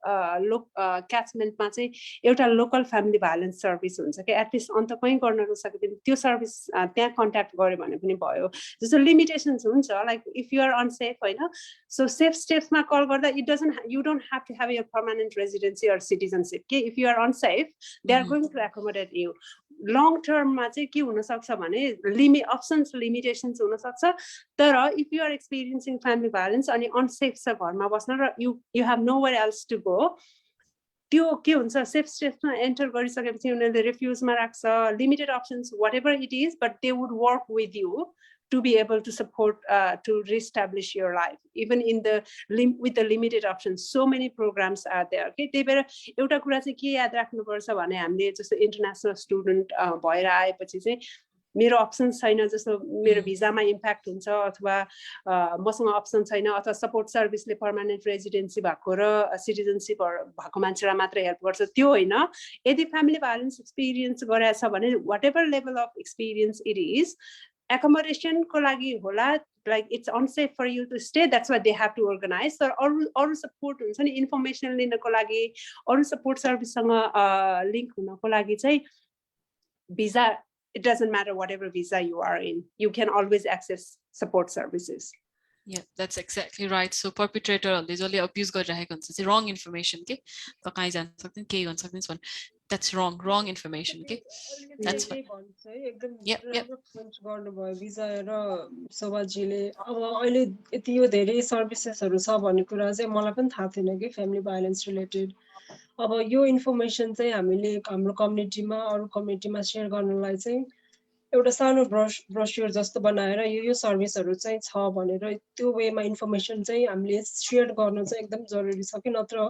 क्याचमेन्टमा चाहिँ एउटा लोकल फ्यामिली भाइलेन्स सर्भिस हुन्छ कि एटलिस्ट अन्त कहीँ गर्न नसके पनि त्यो सर्भिस त्यहाँ कन्ट्याक्ट गर्यो भने पनि भयो जस्तो लिमिटेसन्स हुन्छ like if you are unsafe होइन सो सेफ स्टेप्समा कल गर्दा you don't have to have your permanent residency or citizenship के if you are unsafe they are going to accommodate you long टर्ममा चाहिँ के हुनसक्छ भने अप्सन्स लिमिटेसन्स हुनसक्छ तर if you are experiencing family violence अनि अनसेफ छ घरमा बस्न र you have nowhere else to go त्यो के हुन्छ सेफ स्टेप्समा एन्टर गरिसकेपछि उनीहरूले रिफ्युजमा राख्छ limited options whatever it is but they would work with you to be able to support to reestablish your life even in the with the limited options so many programs are there okay त्यही भएर एउटा कुरा चाहिँ के याद राख्नुपर्छ भने हामीले जस्तो इन्टरनेसनल स्टुडेन्ट भएर आएपछि चाहिँ मेरो अप्सन छैन जस्तो मेरो भिजामा इम्प्याक्ट हुन्छ अथवा मसँग अप्सन छैन अथवा सपोर्ट सर्भिसले पर्मानेन्ट रेजिडेन्सी भएको र सिटिजनसिप भएको मान्छेलाई मात्र हेल्प गर्छ त्यो होइन यदि फ्यामिली भाइलेन्स एक्सपिरियन्स गरेछ भने whatever level of experience it is accommodation ko lagi hola like it's unsafe for you to stay that's why they have to organize so all support huncha ni information lin ko lagi all support service sanga link huna ko lagi chai visa it doesn't matter whatever visa you are in you can always access support services Yeah, that's exactly right. So perpetrator is only abuse garaheko huncha चाहिँ wrong information के त कहीँ जान सक्दैन केही गर्न सक्दैन भन्छ that's wrong information के that's why एकदम yep गर्नुभयो भिजा र शोभाजीले अब अहिले यति यो धेरै सर्भिसेसहरु छ भन्ने कुरा चाहिँ मलाई पनि थाहा थिएन कि फ्यामिली भाइलेन्स रिलेटेड अब यो इन्फर्मेसन चाहिँ हामीले हाम्रो कम्युनिटीमा अरु कम्युनिटीमा शेयर गर्नलाई चाहिँ एउटा सानो ब्रोस्योर जस्तो बनाएर यो सर्भिसहरु चाहिँ छ भनेर त्यो वेमा इन्फर्मेसन चाहिँ हामीले शेयर गर्न चाहिँ एकदम जरुरी छ कि नत्र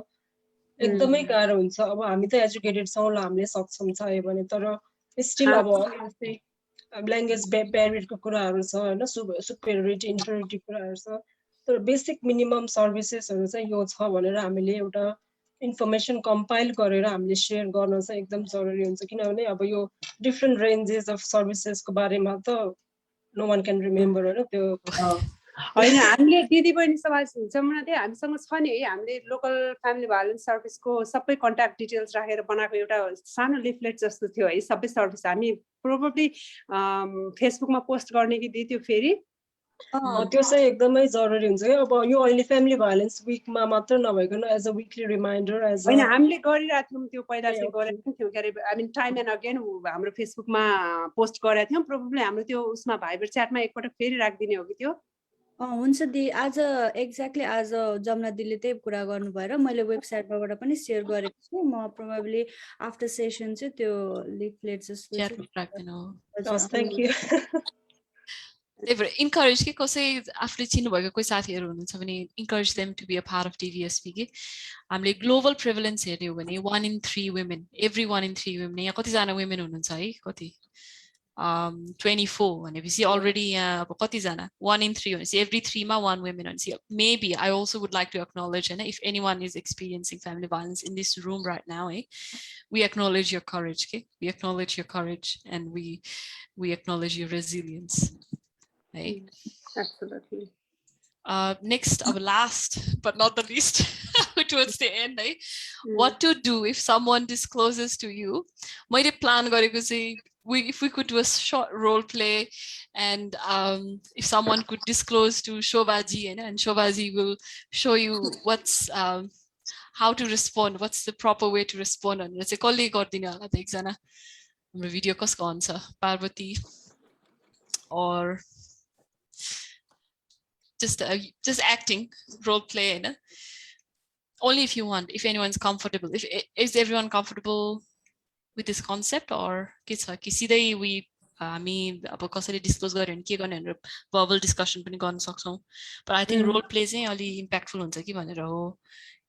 एकदमै गाह्रो हुन्छ अब हामी त एजुकेटेड छौं ल हामीले सक्छौं चाहियो भने तर स्टिल अब ल्याङ्ग्वेज ब्यारियरको कुराहरु छ हैन सुपेरियरिटी इन्फेरियरिटी कुराहरु छ तर बेसिक मिनिमम सर्भिसेसहरु चाहिँ यो छ भनेर हामीले एउटा इन्फर्मेसन कम्पाइल गरेर हामीले शेयर गर्न चाहिँ एकदम जरुरी हुन्छ किनभने अब यो डिफरेन्ट रेन्जेस अफ सर्भिसेसको बारेमा त नो वन क्यान रिमेम्बर हैन त्यो हैन हामीले दिदी बहिनी सभा जमुना चाहिँ हामीसँग छ नि है हामीले लोकल फ्यामिली भाइलेन्स सर्भिसको सबै कन्ट्याक्ट डिटेल्स राखेर बनाएको एउटा सानो लिफलेट जस्तो थियो है सबै सर्भिस हामी प्रोबब्ली फेसबुकमा पोस्ट गर्ने कि दिदी त्यो फेरि त्यो चाहिँ एकदमै जरुरी हुन्छ के अब यो अहिले फ्यामिली भाइलेन्स वीकमा मात्र नभइकन as a weekly reminder as हैन हामीले गरिरहेको थियौं त्यो पहिला चाहिँ गरेको थियौं के अरे I mean time and again हाम्रो फेसबुकमा पोस्ट गरेको थियौं प्रोबब्ली हाम्रो त्यो उसमा भाइबर च्याटमा एकपटक फेरि राख्दिने हो कि त्यो हुन्छ दि आज एक्ज्याक्टली आज जमुना दिदीले त्यही कुरा गर्नु भएर मैले वेबसाइटबाट पनि शेयर गरेको छु म प्रोबब्ली आफ्टर सेसन चाहिँ त्यो लिफलेट जस्तो राख्दिनु थ्यांक यू encourage के कसै आफूले चिन्नु भएको कोही साथीहरु हुनुहुन्छ भने encourage them to be a part of DBSV के हामीले ग्लोबल प्रिभलेन्स हेर्ने हो भने 1 in 3 women every 1 in 3 women यहाँ कति जना women हुनुहुन्छ है कति 24 भनेपछि अलरेडी यहाँ अब कति जना 1 in 3 भनेपछि every 3 मा 1 women भनेपछि maybe I also would like to acknowledge and if anyone is experiencing family violence in this room right now we acknowledge your courage okay we acknowledge your courage and we acknowledge your resilience. Right. Absolutely. Next, our last but not the least, towards the end, what to do if someone discloses to you? My plan if we could do a short role play, and if someone could disclose to Shobhaji, and Shobhaji will show you what's how to respond, what's the proper way to respond. And let's say, colleague or Dina, video kasko answer, Parvati, or just acting role play only if you want, if anyone's comfortable. Is everyone comfortable with this concept or we हामी अब कसैले disclose गर्यो भने के गर्ने भनेर verbal discussion पनि गर्न सक्छौं but I think role play चाहिँ अलि इम्प्याक्टफुल हुन्छ कि भनेर हो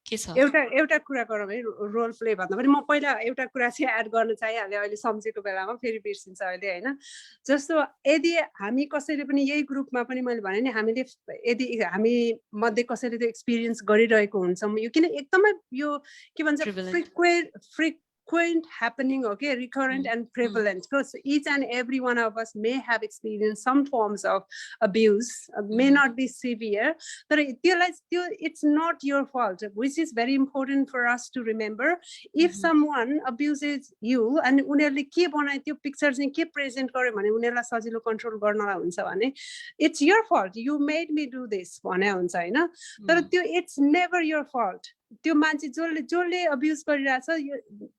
के छ एउटा कुरा गरौँ है रोल प्ले भन्दा पनि म पहिला एउटा कुरा चाहिँ एड गर्न चाहिहाले अहिले सम्झेको बेलामा फेरि बिर्सिन्छ अहिले हैन जस्तो यदि हामी कसैले पनि यही ग्रुपमा पनि मैले भने नि हामीले यदि हामी मध्ये कसैले त्यो एक्सपिरियन्स गरिरहेको हुन्छौं यो किन एकदमै यो के भन्छ frequent happening, okay, recurrent and prevalent, because each and every one of us may have experienced some forms of abuse, may not be severe, but it's not your fault, which is very important for us to remember. If someone abuses you and उनीहरूले के बनाए त्यो picture चाहिँ के present गर्यो भने उनीहरूलाई सजिलो कन्ट्रोल गर्नलाई हुन्छ भने it's your fault, you made me do this भने हुन्छ हैन, तर त्यो it's never your fault. त्यो मान्छे जसले अब्युज गरिरहेछ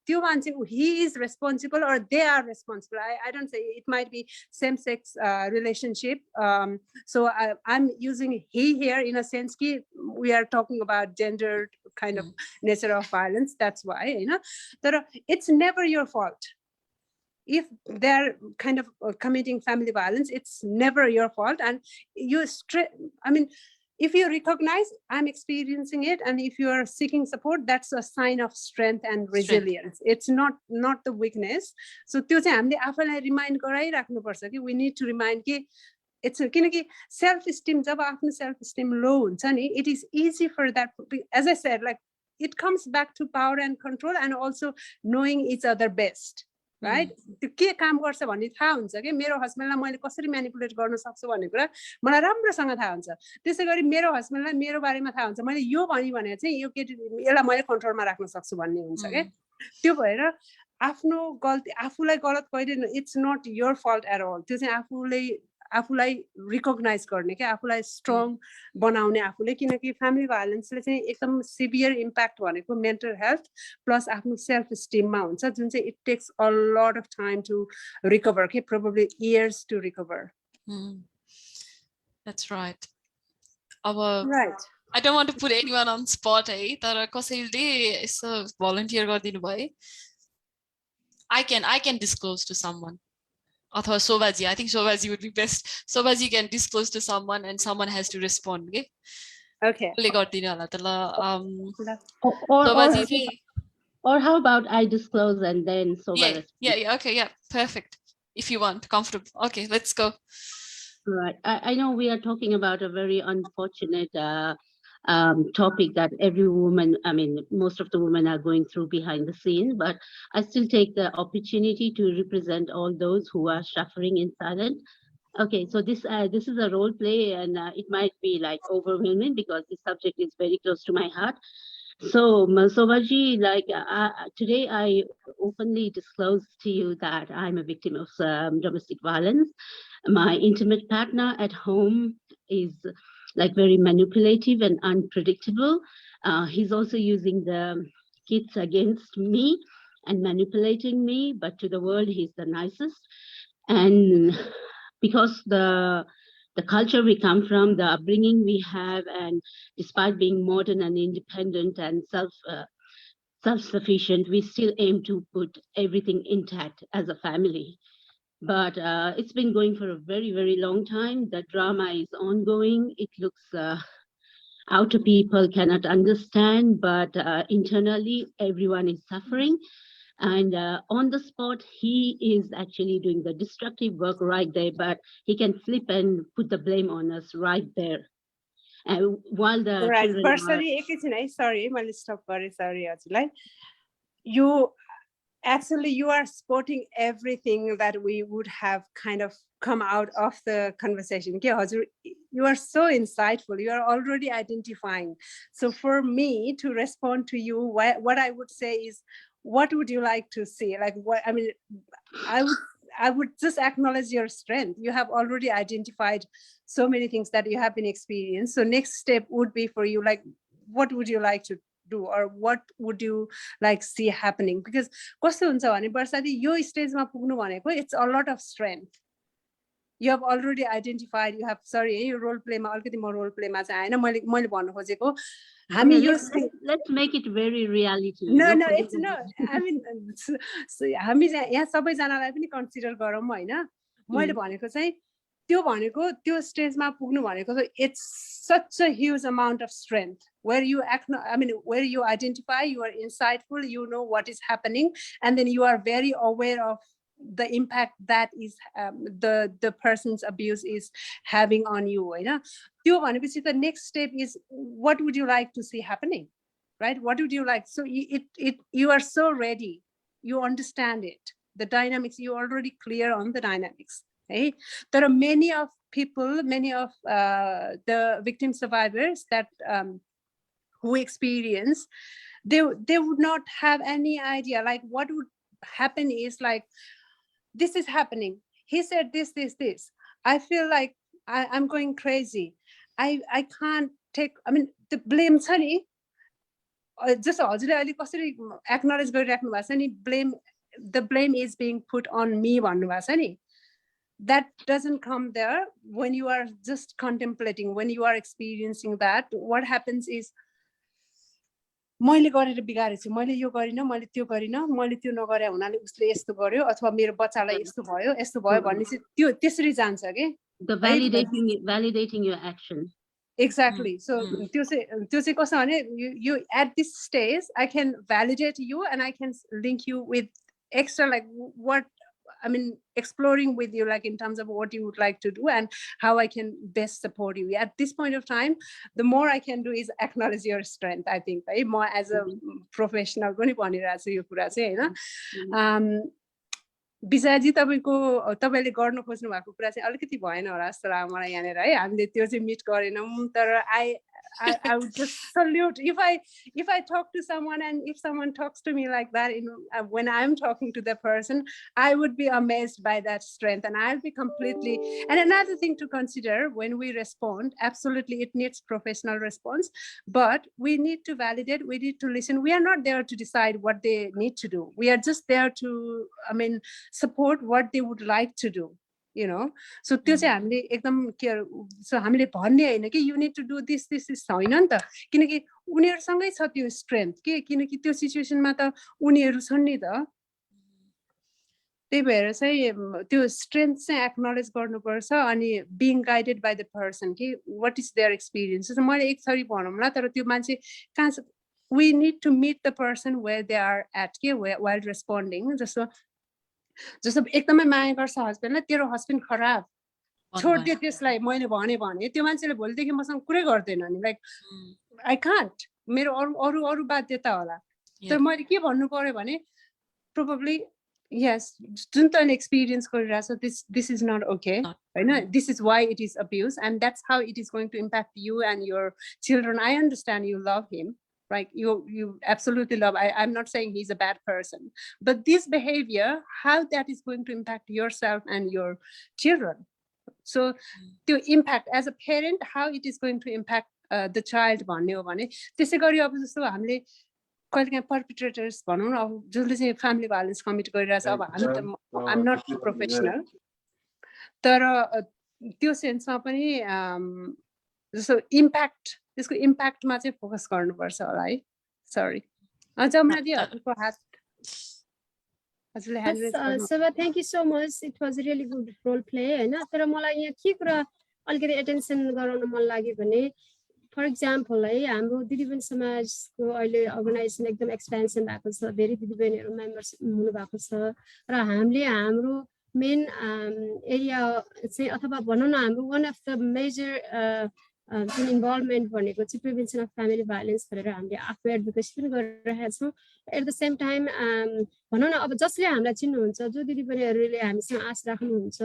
त्यो मान्छे he is responsible or they are responsible. I don't say, it might be same sex relationship, so I'm using he here in a sense कि we are talking about gender kind of nature of violence, that's why, you know, but it's never your fault. If they're kind of committing family violence, it's never your fault. And you if you recognize I'm experiencing it, and if you are seeking support, that's a sign of strength and resilience. It's not the weakness. So त्यो चाहिँ हामीले आफैलाई remind गराइराख्नुपर्छ कि we need to remind कि it's किनकि self esteem, जब आफ्नो self esteem low हुन्छ नि, it is easy for that, as I said, like it comes back to power and control and also knowing each other best. Right? त्यो के काम गर्छ भन्ने थाहा हुन्छ के मेरो हस्बेन्डलाई मैले कसरी म्यानिपुलेट गर्न सक्छु भन्ने कुरा मलाई राम्रोसँग थाहा हुन्छ। त्यसैगरी मेरो हस्बेन्डलाई मेरो बारेमा थाहा हुन्छ, मैले यो भनि भने चाहिँ यो केटी यसलाई मैले कन्ट्रोलमा राख्न सक्छु भन्ने हुन्छ के। त्यो भएर आफ्नो गल्ती आफूलाई गलत कहिले it's not your fault at all, त्यो चाहिँ आफूलाई रिकग्नाइज गर्ने के, आफूलाई स्ट्रङ बनाउने आफूले, किनकि फ्यामिली भाइलेन्सले चाहिँ एकदम सिभियर इम्प्याक्ट भनेको मेन्टल हेल्थ प्लस आफ्नो सेल्फ स्टिममा हुन्छ, जुन चाहिँ it takes a lot of time to recover के, probably years to recover. That's right. Right. I don't want to put anyone on spot, तर कसैले यसो भलन्टियर गरिदिनु भए I can disclose to someone. Athwa Sobaji, I think Sobaji would be best. Sobaji can disclose to someone and someone has to respond. Okay. Or how about I disclose and then Soba? Yeah, okay, yeah, perfect. If you want, comfortable. Okay, let's go. Right. I know we are talking about a very unfortunate topic that every woman, I mean, most of the women are going through behind the scenes, but I still take the opportunity to represent all those who are suffering in silence. Okay, so this is a role play, and it might be like overwhelming because the subject is very close to my heart. So Sobaji, like today I openly disclose to you that I'm a victim of domestic violence. My intimate partner at home is like very manipulative and unpredictable. He's also using the kids against me and manipulating me, but to the world, he's the nicest. And because the culture we come from, the upbringing we have, and despite being modern and independent and self-sufficient, we still aim to put everything intact as a family. But it's been going for a very, very long time. The drama is ongoing. It looks outer people cannot understand, but internally everyone is suffering. And on the spot, he is actually doing the destructive work right there, but he can flip and put the blame on us right there. And while the children personally, sorry, sorry, you are supporting everything that we would have kind of come out of the conversation. You are so insightful. You are already identifying. So for me to respond to you, what I would say is, what would you like to see? Like what, I mean, I would just acknowledge your strength. You have already identified so many things that you have been experienced. So next step would be for you, like, what would you like to do, or what would you like see happening? Because it's a lot of strength. You have already identified, you have, sorry, your role play, role play. Let's make it very reality. No, it's not. I mean, so सबैजनालाई पनि consider गरौँ हैन। मैले भनेको चाहिँ त्यो स्टेजमा पुग्नु भनेको it's such a huge amount of strength where you where you identify, you are insightful, you know what is happening, and then you are very aware of the impact that is the person's abuse is having on you, हैन। त्यो भनेपछि the next step is, what would you like to see happening, right? What would you like? So you are so ready. you understand it, the dynamics, you're already clear on the dynamics. Hey, there are many of people, many of the victim survivors that who experience, they would not have any idea. Like what would happen is like, this is happening. He said this. I feel like I'm going crazy. I can't take. I mean, the blame. Sorry, just acknowledge blame. The blame is being put on me. That doesn't come there when you are just contemplating, when you are experiencing that. What happens is, मैले गरेर बिगारेको छु, मैले यो गरिन, मैले त्यो गरिन, मैले त्यो नगरे हुनाले उसले यस्तो गर्यो अथवा मेरो बच्चालाई यस्तो भयो भन्ने चाहिँ त्यो त्यसरी जान्छ के, the validating your action. Exactly. So त्यो चाहिँ कस्तो भने, you at this stage I can validate you and I can link you with extra, like what I mean, exploring with you, like in terms of what you would like to do and how I can best support you. At this point of time, the more I can do is acknowledge your strength, I think, right? More as a professional, Vijayji तपाईले गर्न खोज्नु भएको कुरा चाहिँ अलिकति भएन होला जस्तो लाग्यो मलाई यहाँनेर है, हामीले त्यो चाहिँ मिट गरेनौं, तर I would just salute if I talk to someone and if someone talks to me like that when I'm talking to the person, I would be amazed by that strength, and I'll be completely. And another thing to consider when we respond, absolutely it needs professional response, but we need to validate, we need to listen. We are not there to decide what they need to do. We are just there to, I mean, support what they would like to do. You know, so त्यो चाहिँ हामीले एकदम care, so हामीले भन्ने हैन कि you need to do this हैन नि त, किनकि उनीहरुसँगै छ त्यो स्ट्रेन्थ के, किनकि त्यो सिचुएसनमा त उनीहरु छन् नि त, त्यही भएर चाहिँ त्यो स्ट्रेन्थ चाहिँ एक्नोलेज गर्नुपर्छ अनि being guided by the person कि what is their experience. So मैले एक थरी भनौँला, तर त्यो मान्छे कहाँ छ, we need to meet the person where they are at के while responding. जस्तो एकदमै माया गर्छ हस्बेन्डलाई, तेरो हस्बेन्ड खराब, छोड्दे त्यसलाई, मैले भने त्यो मान्छेले भोलिदेखि मसँग कुरै गर्दैन नि, लाइक आई कान्ट, मेरो अरु बाध्यता होला, तर मैले के भन्नु पर्यो भने प्रोबब्ली यस, जुन तैँले एक्सपिरियन्स गरिरहेछ, this is not okay, हैन, this is why it is abuse and that's how it is going to impact you and your children. I understand you love him, right? You absolutely love. I'm not saying he's a bad person, but this behavior, how that is going to impact yourself and your children. So to impact as a parent, how it is going to impact the child भन्ने हो भने, त्यसै गरी अब जस्तो हामीले कहिलेकाहीँ पर्पिट्रेटर्स भनौँ न, अब जसले चाहिँ फ्यामिली भाइलेन्स कमिट गरिरहेछ, अब हामी त I'm not a professional, तर त्यो सेन्समा पनि जस्तो इम्प्याक्ट, त्यसको इम्प्याक्टमा चाहिँ फोकस गर्नुपर्छ होला है. सरी जमुनाजी, हजुरको हात, हजुरले ह्यान्ड रेज गर्नु. Sabha, thank you so much. It was a really good role play हैन, तर मलाई यहाँ के कुरा अलिकति एटेन्सन गराउन मन लाग्यो भने, फर इक्जाम्पल है, हाम्रो दिदीबहिनी समाजको अहिले अर्गनाइजेसन एकदम एक्सपेन्सन भएको छ, धेरै दिदीबहिनीहरू मेम्बर्स हुनु भएको छ, र हामीले हाम्रो मेन एरिया चाहिँ अथवा भनौँ न हाम्रो वान अफ द मेजर जुन इन्भल्भमेन्ट भनेको चाहिँ प्रिभेन्सन अफ फ्यामिली भाइलेन्स भनेर हामीले आफू एडभोकेसी पनि गरिरहेका छौँ. एट द सेम टाइम भनौँ न, अब जसले हामीलाई चिन्नुहुन्छ, जो दिदीबहिनीहरूले हामीसँग आश राख्नुहुन्छ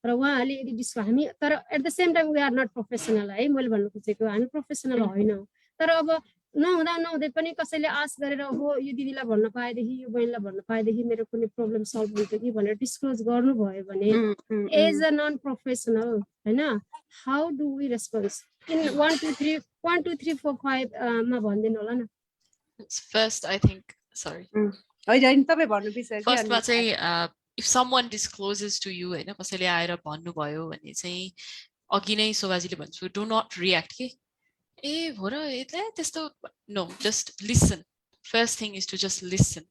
र उहाँहरूले यदि हामी, तर at the same time we are not professional है, मैले भन्नु खोजेको हामी प्रोफेसनल होइनौँ, तर अब नहुँदै पनि कसैले आश गरेर हो यो दिदीलाई भन्न पाएदेखि, यो बहिनीलाई भन्न पाएदेखि मेरो कुनै प्रब्लम सल्भ हुन्छ कि भनेर डिस्क्लोज गर्नुभयो भने, एज अ नन प्रोफेसनल हैन, how do we response in 1 2 3 1 2 3 4 5 मा भन्दिनु होला न. First, I think, sorry. हैन तपाई भन्नु बिर्सेँ. First मा चाहिँ if someone discloses to you हैन, कसैले आएर भन्नुभयो भने चाहिँ अघि नै शोभाजीले भन्छु, do not react के, ए हो र यतले त्यस्तो, no, just listen. First thing is to just listen,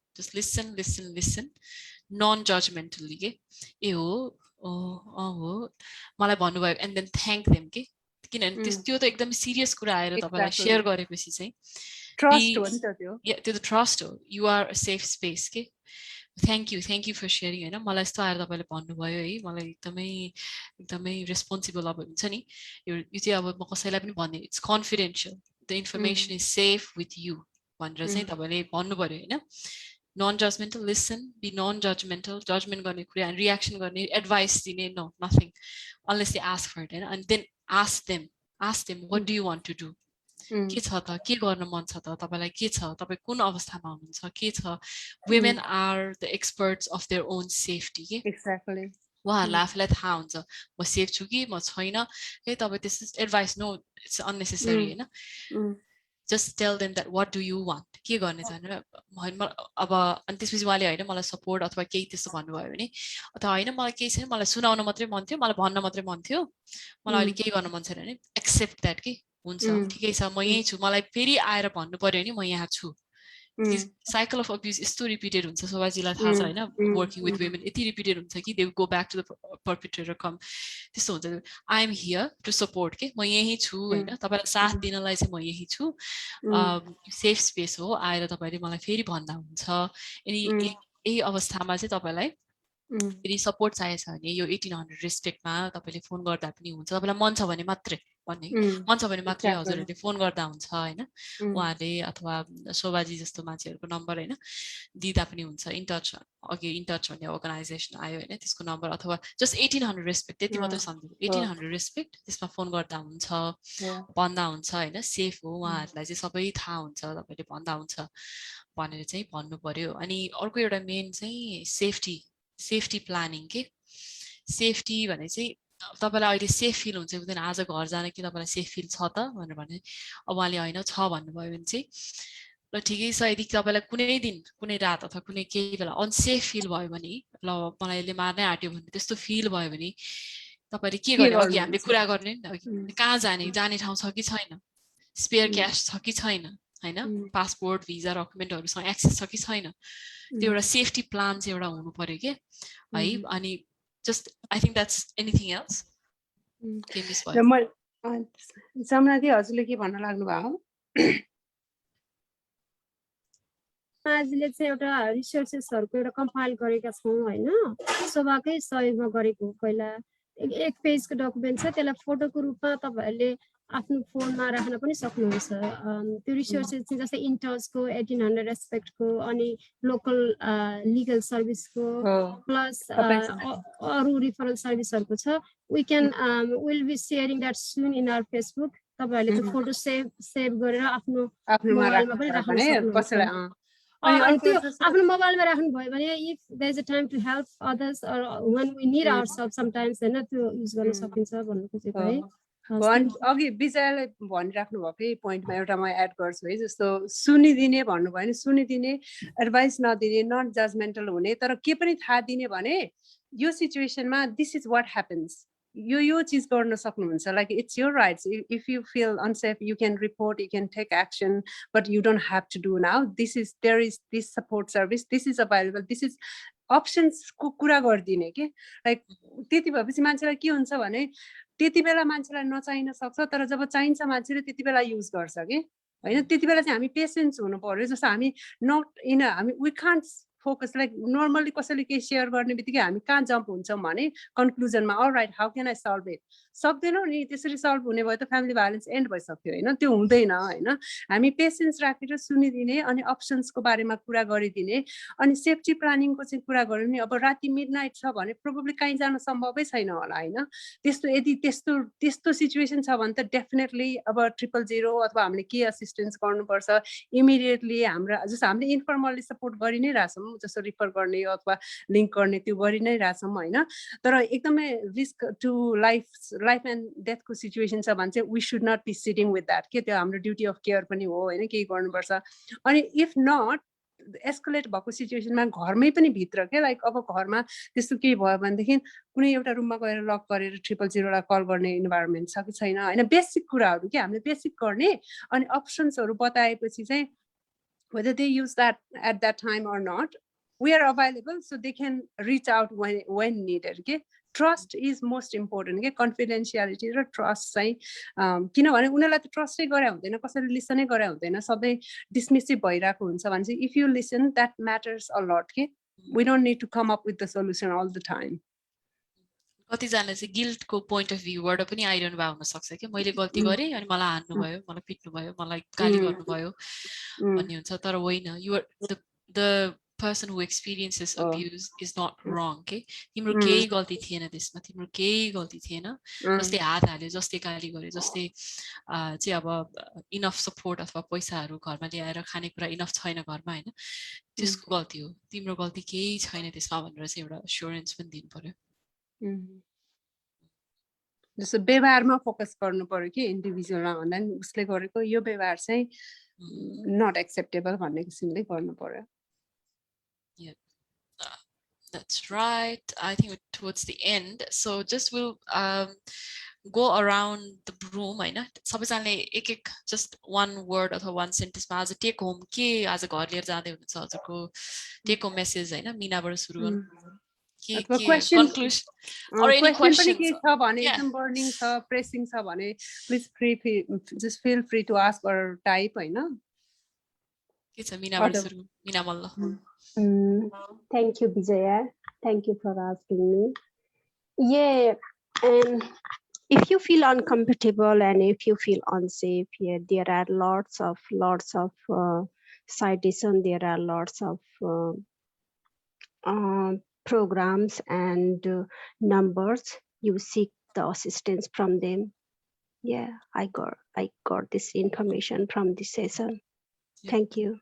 non-judgmentally के, ए हो हो मलाई भन्नुभयो, and then thank them के, किनभने त्यो त एकदम सिरियस कुरा आएर तपाईलाई शेयर गरेपछि चाहिँ ट्रस्ट हो नि त त्यो. त्यो त ट्रस्ट हो. You are a safe space के. Thank you for sharing हैन, मलाई यस्तो आएर तपाईले भन्नुभयो है, मलाई एकदमै रेस्पोन्सिबल अब हुन्छ नि, यो चाहिँ अब म कसैलाई पनि भन्ने, it's confidential, the information is safe with you भनेर चाहिँ तपाईले भन्नु पर्यो हैन. non-judgmental, listen, be non-judgmental, judgment गर्ने कुरा and reaction गर्ने, advice दिने, no, nothing, unless they ask for it, and then ask them, what do you want to do? के छ त, के गर्न मन छ त, तपाईलाई के छ, तपाई कुन अवस्थामा हुनुहुन्छ, के छ? Women are the experts of their own safety. Exactly. उहाँहरूलाई आफूलाई थाहा हुन्छ म सेफ छु कि म छैन है। तपाईँ त्यस एडभाइस, नो, इट्स अननेसेसरी हैन। just tell them that what do you want, के गर्ने छ हैन। अब अनि त्यसपछि उहाँले हैन मलाई सपोर्ट अथवा केही त्यस्तो भन्नुभयो भने, अथवा हैन मलाई केही छैन, मलाई सुनाउन मात्रै मन थियो, मलाई भन्न मात्रै मन थियो, मलाई अहिले केही गर्न मन छैन भने एक्सेप्ट दैट कि हुन्छ ठिकै छ म यही छु, मलाई फेरि आएर भन्नु पर्यो भने म यहाँ छु। साइकल अफ अब्युज यस्तो रिपिटेड हुन्छ, शोभाजीलाई थाहा छ हैन, वर्किङ विथ वुमेन यति रिपिटेड हुन्छ कि they go back to the perpetrator come, त्यस्तो हुन्छ। I am here to support के, म यही छु हैन, तपाईलाई साथ दिनलाई चाहिँ म यही छु, सेफ स्पेस हो, आएर तपाईले मलाई फेरि भन्दा हुन्छ। अनि यही अवस्थामा चाहिँ तपाईलाई फेरि सपोर्ट चाहिएको छ भने यो 1800 रेस्पेक्टमा तपाईले फोन गर्दा पनि हुन्छ, तपाईलाई मन छ भने मात्रै भन्ने, मन छ भने मात्रै हजुरहरूले फोन गर्दा हुन्छ हैन। उहाँले अथवा शोभाजी जस्तो मान्छेहरूको नम्बर हैन दिँदा पनि हुन्छ। इन टच, अघि इन टच भन्ने अर्गनाइजेसन आयो हैन, त्यसको नम्बर अथवा जस्ट 1800 रेस्पेक्ट त्यति मात्रै सम्झिनु, 1800 रेस्पेक्ट, त्यसमा फोन गर्दा हुन्छ, भन्दा हुन्छ हैन, सेफ हो, उहाँहरूलाई चाहिँ सबै थाहा हुन्छ, तपाईले भन्दा हुन्छ भनेर चाहिँ भन्नु पर्यो। अनि अर्को एउटा मेन चाहिँ सेफ्टी प्लानिङ के, सेफ्टी भने चाहिँ तपाईलाई अहिले सेफ फिल हुन्छ कि हुँदैन, आज घर जान कि तपाईलाई सेफ फिल छ त भनेर भने, अब उहाँले हैन छ भन्नुभयो भने चाहिँ ल ठिकै छ। यदि तपाईलाई कुनै दिन कुनै रात अथवा कुनै केही बेला अनसेफ फिल भयो भने, ल मलाई यसले मार्नै आँट्यो भने त्यस्तो फिल भयो भने तपाईले के गर्ने, अघि हामीले कुरा गर्ने नि, कहाँ जाने ठाउँ छ कि छैन, स्पेयर क्यास छ कि छैन हैन, पासपोर्ट भिजा डकुमेन्टहरुसँग एक्सेस छ कि छैन, त्यो एउटा सेफ्टी प्लान चाहिँ एउटा हुनु पर्यो के है। अनि just I think that's anything else. Okay, Miss Boy. जमनादी हजुरले के भन्न लाग्नु भयो? आजले चाहिँ एउटा रिसोर्सेसहरुको एउटा कम्पाइल गरेका छौं हैन, सभाकै सहयोगमा गरेको हो। पहिला एक पेजको डकुमेन्ट छ, त्यसलाई फोटोको रूपमा तपाईहरुले आफ्नो फोनमा राख्न पनि सक्नुहुन्छ। त्यो रिसोर्सेस चाहिँ जस्तै इन्टर्सको 1800 रेस्पेक्टको अनि लोकल लिगल सर्भिसको प्लस अरु रिफरल सर्भिसहरुको छ। We can will be sharing that soon in our Facebook. तपाईहरुले त्यो फोटो सेभ गरेर आफ्नो मोबाइलमा पनि राख्न सक्नुहुन्छ। अनि त्यो आफ्नो मोबाइलमा राख्नु भयो भने if there is a time to help others or when we need ourselves sometimes हैन, त्यो युज गर्न सकिन्छ भन्नु खोजेको है। अघि विजयले भनिराख्नु भएकै पोइन्टमा एउटा म एड गर्छु है, जस्तो सुनिदिने भन्नुभयो भने सुनिदिने, एडभाइस नदिने, नट जजमेन्टल हुने, तर के पनि थाहा दिने भने यो सिचुएसनमा दिस इज व्हाट ह्यापन्स, यो चीज गर्न सक्नुहुन्छ। Like it's your rights, if you feel unsafe you can report, you can take action, but you don't have to do now. There is this support service, this is available, this is अप्सन्सको कुरा गरिदिने के। Like त्यति भएपछि मान्छेलाई के हुन्छ भने त्यति बेला मान्छेलाई नचाहिन सक्छ, तर जब चाहिन्छ मान्छेले त्यति बेला युज गर्छ कि हैन। त्यति बेला चाहिँ हामी पेसेन्स हुनु पर्यो। जस्तो हामी नट इन हामी we can't focus, like normally कसैले केही सेयर गर्ने बित्तिकै हामी कहाँ जम्प हुन्छौँ भने कन्क्लुजनमा, all right how can I solve it, सक्दैनौँ नि। त्यसरी सल्भ हुने भयो त फ्यामिली भाइलेन्स एन्ड भइसक्यो हैन, त्यो हुँदैन हैन। हामी पेसेन्स राखेर सुनिदिने अनि अप्सन्सको बारेमा कुरा गरिदिने, अनि सेफ्टी प्लानिङको चाहिँ कुरा गऱ्यो नि। अब राति मिडनाइट छ भने प्रोबब्ली कहीँ जान सम्भवै छैन होला हैन। यदि त्यस्तो सिचुएसन छ भने त डेफिनेटली अब 000 अथवा हामीले के असिस्टेन्स गर्नुपर्छ इमिडिएटली हाम्रो जस्तो हामीले इन्फर्मली सपोर्ट गरि नै रहेछौँ, जस्तो रिफर गर्ने अथवा लिङ्क गर्ने त्यो गरि नै रहेछौँ हैन। तर एकदमै रिस्क टु लाइफ एन्ड डेथको सिचुएसन छ भने चाहिँ we should not be sitting with that के, त्यो हाम्रो ड्युटी अफ केयर पनि हो हैन, केही गर्नुपर्छ। अनि इफ नट एस्कलेट भएको सिचुएसनमा घरमै पनि भित्र के, लाइक अब घरमा त्यस्तो केही भयो भनेदेखि कुनै एउटा रुममा गएर लक गरेर 000लाई कल गर्ने इन्भाइरोमेन्ट छ कि छैन हैन, बेसिक कुराहरू के हामीले बेसिक गर्ने। अनि अप्सन्सहरू बताएपछि चाहिँ whether they use that at that time or not, we are available so they can reach out when needed के। ट्रस्ट इज मोस्ट इम्पोर्टेन्ट के, कन्फिडेन्सियालिटी र ट्रस्ट चाहिँ किनभने उनीहरूलाई त ट्रस्टै गरे हुँदैन, कसैले लिसनै गरे हुँदैन, सधैँ डिसमिसिभ भइरहेको हुन्छ भने चाहिँ if you listen that matters a lot के। We don't need to come up with the solution all the time. कतिजनाले चाहिँ गिल्टको पोइन्ट अफ भ्यूबाट पनि आइरहनु भएको हुनसक्छ कि मैले गल्ती गरेँ अनि मलाई हान्नु भयो, मलाई पिट्नु भयो, मलाई गाली गर्नुभयो भन्ने हुन्छ। तर होइन, you are the person who experiences Oh. abuse is not wrong, okay? तिम्रो केही गल्ती थिएन त्यसमा, तिम्रो केही गल्ती थिएन, जस्तै हात हाल्यो, जस्तै गाली गर्यो, जस्तै चाहिँ अब इनफ सपोर्ट अथवा पैसाहरू घरमा ल्याएर खानेकुरा इनफ छैन घरमा हैन, त्यसको गल्ती हो, तिम्रो गल्ती केही छैन त्यसमा भनेर चाहिँ एउटा एस्योरेन्स पनि दिनु पर्यो। जस्तो व्यवहारमा फोकस गर्नु पर्यो कि इन्डिभिजुअलमा भन्दा नि उसले गरेको यो व्यवहार चाहिँ नट एक्सेप्टेबल भन्ने किसिमले गर्नु पर्यो। Yeah, that's right. I think we're towards the end, so just we'll go around the room हैन, सबैजनाले एक एक just one word अथवा one sentence मा आज टेक होम के आज घर लिएर जाँदै हुनुहुन्छ हजुरको टेक होम मेसेज हैन, मिनाबाट सुरु गर्नु के conclusion or any questions के छ भने एकदम बर्निङ छ, प्रेसिङ छ भने please just feel free to ask or type हैन। के छ मिनाबाट सुरु, मिना Malla. Thank you, Vijaya. Thank you for asking me. Yeah, and if you feel uncomfortable and if you feel unsafe, yeah, there are lots of citations. There are lots of programs and numbers. You seek the assistance from them. Yeah, I got this information from this session. Yeah. Thank you.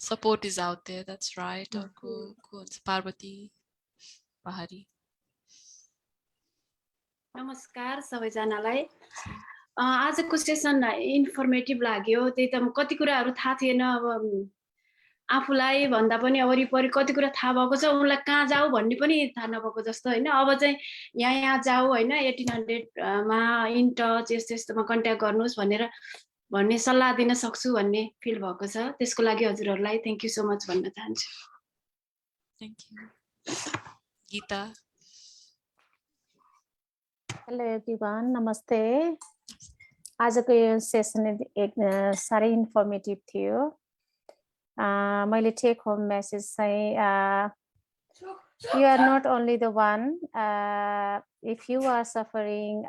Support is out there, that's right. Parvati Pahari. नमस्कार सबैजनालाई। आजको session informative लाग्यो, त्यही त कति कुराहरू थाहा थिएन, अब आफूलाई भन्दा पनि वरिपरि कति कुरा थाहा भएको छ, उनलाई कहाँ जाऊ भन्ने पनि थाहा नभएको जस्तो हैन। अब चाहिँ यहाँ जाऊ हैन, 1800 मा इन टच यस्तोमा कन्ट्याक्ट गर्नुस् भन्ने सल्लाह दिन सक्छु भन्ने फिल भएको छ। त्यसको लागि हजुरहरुलाई थ्यांक यू सो मच भन्न चाहन्छु। Thank you. Geeta. Hello everyone, नमस्ते। आजको यो सेसन एक साह्रै इन्फर्मेटिभ थियो। मैले टेक होम मेसेज चाहिँ you are not only the one, if you are suffering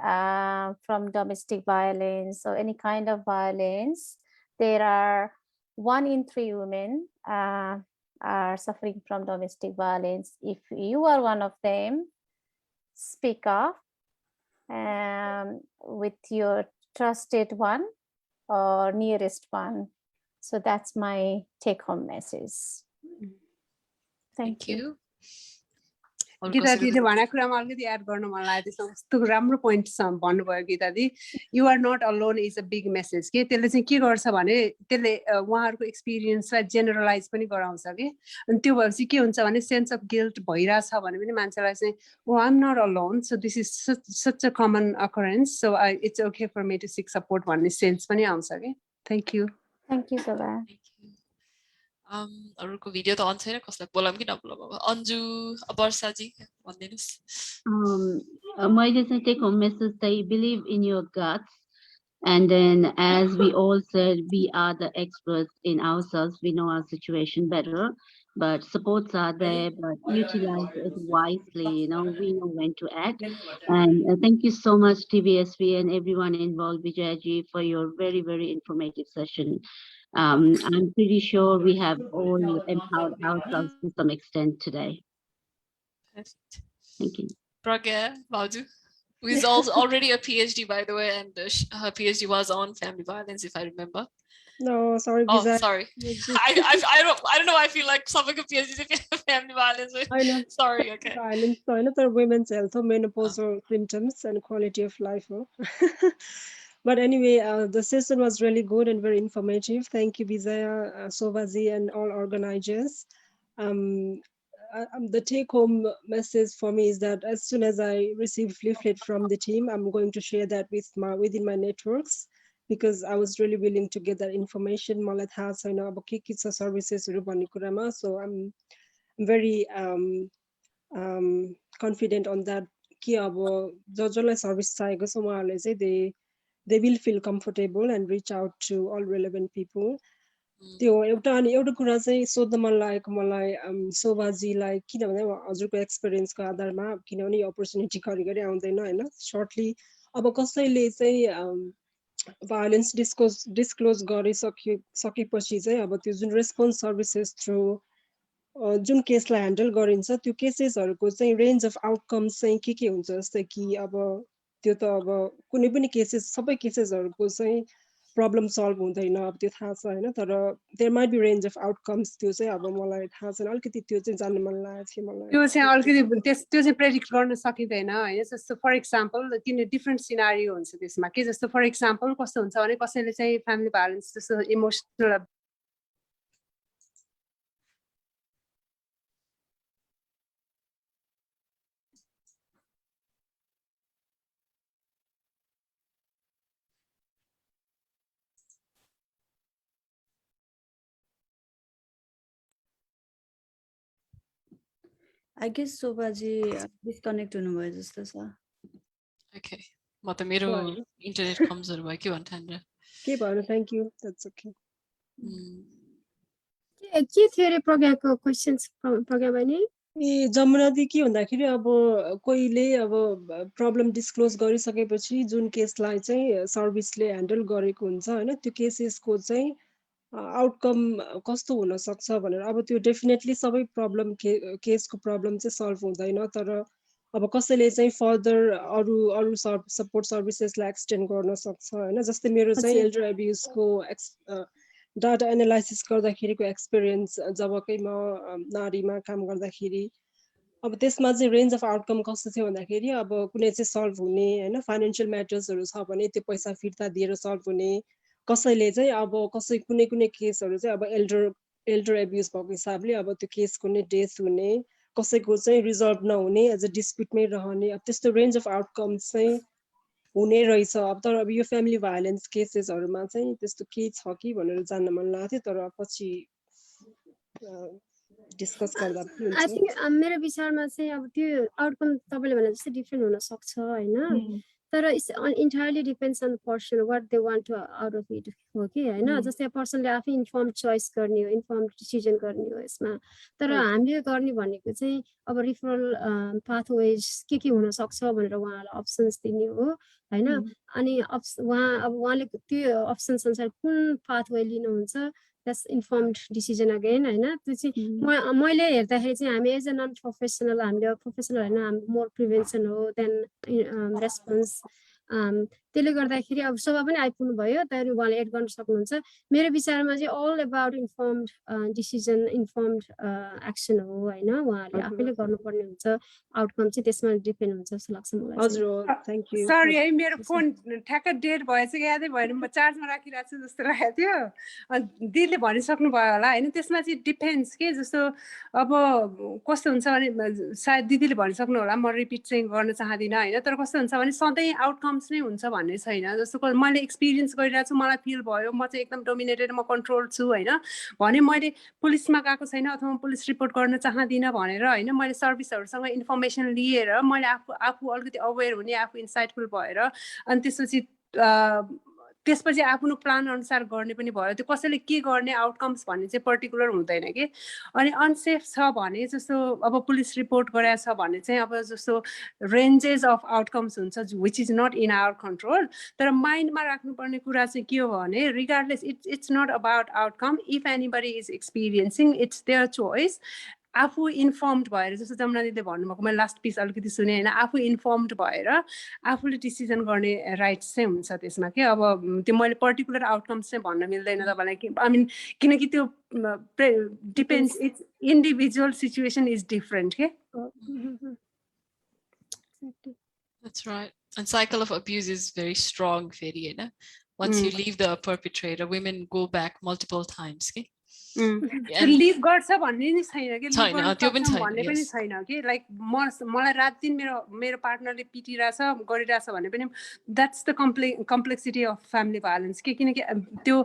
from domestic violence or any kind of violence, there are 1 in 3 women are suffering from domestic violence. If you are one of them, speak up with your trusted one or nearest one. So that's my take home message. Thank you. Geeta दिदीले भनेको कुरामा अलिकति add गर्न मन लाग्यो। त्यस्तो राम्रो point भन्नुभयो Gita di. You are not alone is a big message के त्यसले चाहिँ के गर्छ भने त्यसले उहाँहरूको एक्सपिरियन्सलाई जेनरलाइज पनि गराउँछ कि। अनि त्यो भएपछि के हुन्छ भने सेन्स अफ गिल्ट भइरहेछ भने पनि मान्छेलाई चाहिँ oh I am not alone, so this is such a common occurrence, so it's okay for me to seek support भन्ने सेन्स पनि आउँछ कि। Thank you. थ्याङ्क यू सबै। अरूको भिडियो त अन छैन, कसलाई बोलाम कि नबोलाम। अन्जु वर्षाजी भनिदिनुस्। मैले चाहिँ टेक होम मेसेज चाहिँ believe in your guts, and then as we all said, we are the experts in ourselves, we know our situation better, but supports are there, but utilize it wisely, you know, we know when to act. And thank you so much DBSV and everyone involved, Vijayaji, for your very, very informative session. I'm pretty sure we have all empowered ourselves to some extent today. Perfect. Thank you. Pragya Bauju, who is also already a PhD, by the way, and her PhD was on family violence, if I remember. No, sorry. Oh, sorry. I don't know. I feel like someone a PhD in family violence. I know. Sorry. Okay. Violence, so another women's health, menopausal symptoms and quality of life. But anyway, the session was really good and very informative. Thank you, Vijaya, Sovazi, and all organizers. The take-home message for me is that as soon as I receive leaflet from the team, I'm going to share that within my networks, because I was really willing to get that information. मलाई थाहा छैन अब के छ सर्भिसेसहरु भन्ने कुरामा, so I'm very confident on that कि अब जसलाई सर्भिस चाहिएको छ उहाँहरुले चाहिँ they will feel comfortable and reach out to all relevant people. त्यो एउटा अनि एउटा कुरा चाहिँ सोध्न मन लागेको मलाई शोभाजीलाई, किनभने हजुरको एक्सपिरियन्सको आधारमा, किनभने यो अपर्च्युनिटी घरिघरि आउँदैन हैन। सर्टली अब कसैले चाहिँ भायोलेन्स डिस्क्लोज गरिसकेपछि चाहिँ अब त्यो जुन रेस्पोन्स सर्भिसेस थ्रु जुन केसलाई ह्यान्डल गरिन्छ त्यो केसेसहरूको चाहिँ रेन्ज अफ आउटकम्स चाहिँ के हुन्छ जस्तै कि अब त्यो त अब कुनै पनि केसेस सबै केसेसहरूको चाहिँ प्रब्लम सल्भ हुँदैन अब त्यो थाहा छ हैन तर there might be range of outcomes त्यो चाहिँ अब मलाई थाहा छैन अलिकति त्यो चाहिँ जान्न मन लागेको थियो मलाई त्यो चाहिँ अलिकति त्यो चाहिँ प्रेडिक्ट गर्न सकिँदैन हैन जस्तो फर एक्जाम्पल किन डिफ्रेन्ट सिनारियो हुन्छ त्यसमा के जस्तो फर एक्जाम्पल कस्तो हुन्छ भने कसैले चाहिँ फ्यामिली भायोलेन्स जस्तो emotional I guess Shobhaji disconnect हुनुभयो जस्तो छ Okay. म त मेरो इन्टरनेट कमजोर भयो के भन्नु थालेर के भएन थ्यांक यू द्याट्स ओके के थियो रे प्रज्ञाको क्वेशन्स प्रज्ञा बहिनी ए जमुनादी के भन्दाखेरि अब कोहीले अब प्रब्लम डिस्क्लोज गरिसकेपछि जुन केसलाई चाहिँ सर्भिसले ह्यान्डल गरेको हुन्छ हैन त्यो केसेसको चाहिँ आउटकम कस्तो हुन सक्छ भनेर अब त्यो डेफिनेटली सबै प्रब्लम केसको प्रब्लम चाहिँ सल्भ हुँदैन तर अब कसैले चाहिँ फर्दर अरु अरु सपोर्ट सर्भिसेसलाई एक्सटेन्ड गर्न सक्छ हैन जस्तै मेरो चाहिँ एल्डर एब्युजको डाटा एनालाइसिस गर्दाखेरिको एक्सपिरियन्स जबकै म नारीमा काम गर्दाखेरि अब त्यसमा चाहिँ रेन्ज अफ आउटकम कस्तो थियो भन्दाखेरि अब कुनै चाहिँ सल्भ हुने हैन फाइनान्शियल म्याटर्सहरु छ भने त्यो पैसा फिर्ता दिएर सल्भ हुने कसैले चाहिँ अब कुनै केसहरु चाहिँ अब एल्डर एब्युज भएको हिसाबले अब त्यो केसको नै डेथ हुने कसैको चाहिँ रिजल्भ नहुने एज अ डिस्प्युटमै रहने अब त्यस्तो रेन्ज अफ आउटकम चाहिँ हुने रहेछ अब तर अब यो फ्यामिली भायोलेन्स केसेसहरुमा चाहिँ त्यस्तो के छ कि भनेर जान्न मन लाग्थ्यो तर पछि डिस्कस गर्दा पनि आई हुन्छ थिंक मेरो विचारमा चाहिँ अब त्यो आउटकम तपाईले भने जस्तै डिफरेन्ट हुन सक्छ हैन तर it's entirely depends on the person what they want to out of it हो कि हैन जस्तै पर्सनले आफै इन्फर्म चोइस गर्ने हो इन्फर्म डिसिजन गर्ने हो यसमा तर हामीले गर्ने भनेको चाहिँ अब रिफरल पाथवेज के हुन सक्छ भनेर उहाँलाई अप्सन्स दिने हो हैन अनि उहाँले त्यो अप्सन्स अनुसार कुन पाथवे लिनुहुन्छ द्याट्स इन्फर्मड डिसिजन अगेन हैन त्यो चाहिँ मैले हेर्दाखेरि चाहिँ हामी एज अ नन प्रोफेसनल हामीले प्रोफेसनल हैन हाम्रो मोर प्रिभेन्सन हो देन रेस्पोन्स त्यसले गर्दाखेरि अब शोभा पनि आइपुग्नु भयो त्यहाँदेखि उहाँले एड गर्न सक्नुहुन्छ मेरो विचारमा चाहिँ all about informed decision informed action हो हैन उहाँले आफैले गर्नुपर्ने हुन्छ आउटकम चाहिँ त्यसमा डिपेन्ड हुन्छ जस्तो लाग्छ मलाई हजुर थ्यांक यू सरी है मेरो फोन ठ्याक्क डेड भएछ यादै भएन म चार्जमा राखिरहेको छु जस्तो लागेको थियो दिदीले भनिसक्नु भयो होला हैन त्यसमा चाहिँ डिपेन्ड्स के जस्तो अब कस्तो हुन्छ भने सायद दिदीले भनिसक्नु होला म रिपिट चाहिँ गर्न चाहदिन हैन तर कस्तो हुन्छ भने सधैँ आउटकम्स नै हुन्छ भन्ने छैन जस्तो मैले एक्सपिरियन्स गरिरहेको छु मलाई फिल भयो म चाहिँ एकदम डोमिनेटेड म कन्ट्रोल छु हैन भने मैले पुलिसमा गएको छैन अथवा पुलिस रिपोर्ट गर्न चाहदिन भनेर हैन मैले सर्भिसहरुसँग इन्फर्मेसन लिएर मैले आफू अलिकति अवेर हुने आफू इन्साइटफुल भएर अनि त्यसपछि आफ्नो प्लान अनुसार गर्ने पनि भयो त्यो कसैले के गर्ने आउटकम्स भन्ने चाहिँ पर्टिकुलर हुँदैन के अनि अनसेफ छ भने जस्तो अब पुलिस रिपोर्ट गरेछ भने चाहिँ अब जस्तो रेन्जेस अफ आउटकम्स हुन्छ which is not in our control तर माइन्डमा राख्नुपर्ने कुरा चाहिँ के हो भने regardless it's not about outcome if anybody is experiencing it's their choice आफू इन्फर्मड भएर जस्तो जमुना दिदीले भन्नुभएको मैले लास्ट पिस अलिकति सुने होइन आफू इन्फर्मड भएर आफूले डिसिजन गर्ने राइट्स चाहिँ हुन्छ त्यसमा के अब त्यो मैले पर्टिकुलर आउटकम्स चाहिँ भन्न मिल्दैन तपाईँलाई आई मिन किनकि त्यो depends it's individual situation is different के That's right. And cycle of abuse is very strong, Feri, you know? Once you leave the perpetrator, women go back multiple times. Okay? Leave गर्छ भन्ने नि छैन कि भन्ने पनि छैन कि लाइक मलाई रात दिन मेरो पार्टनरले पिटिरहेछ गरिरहेछ भने पनि that's the complexity of family violence के किनकि त्यो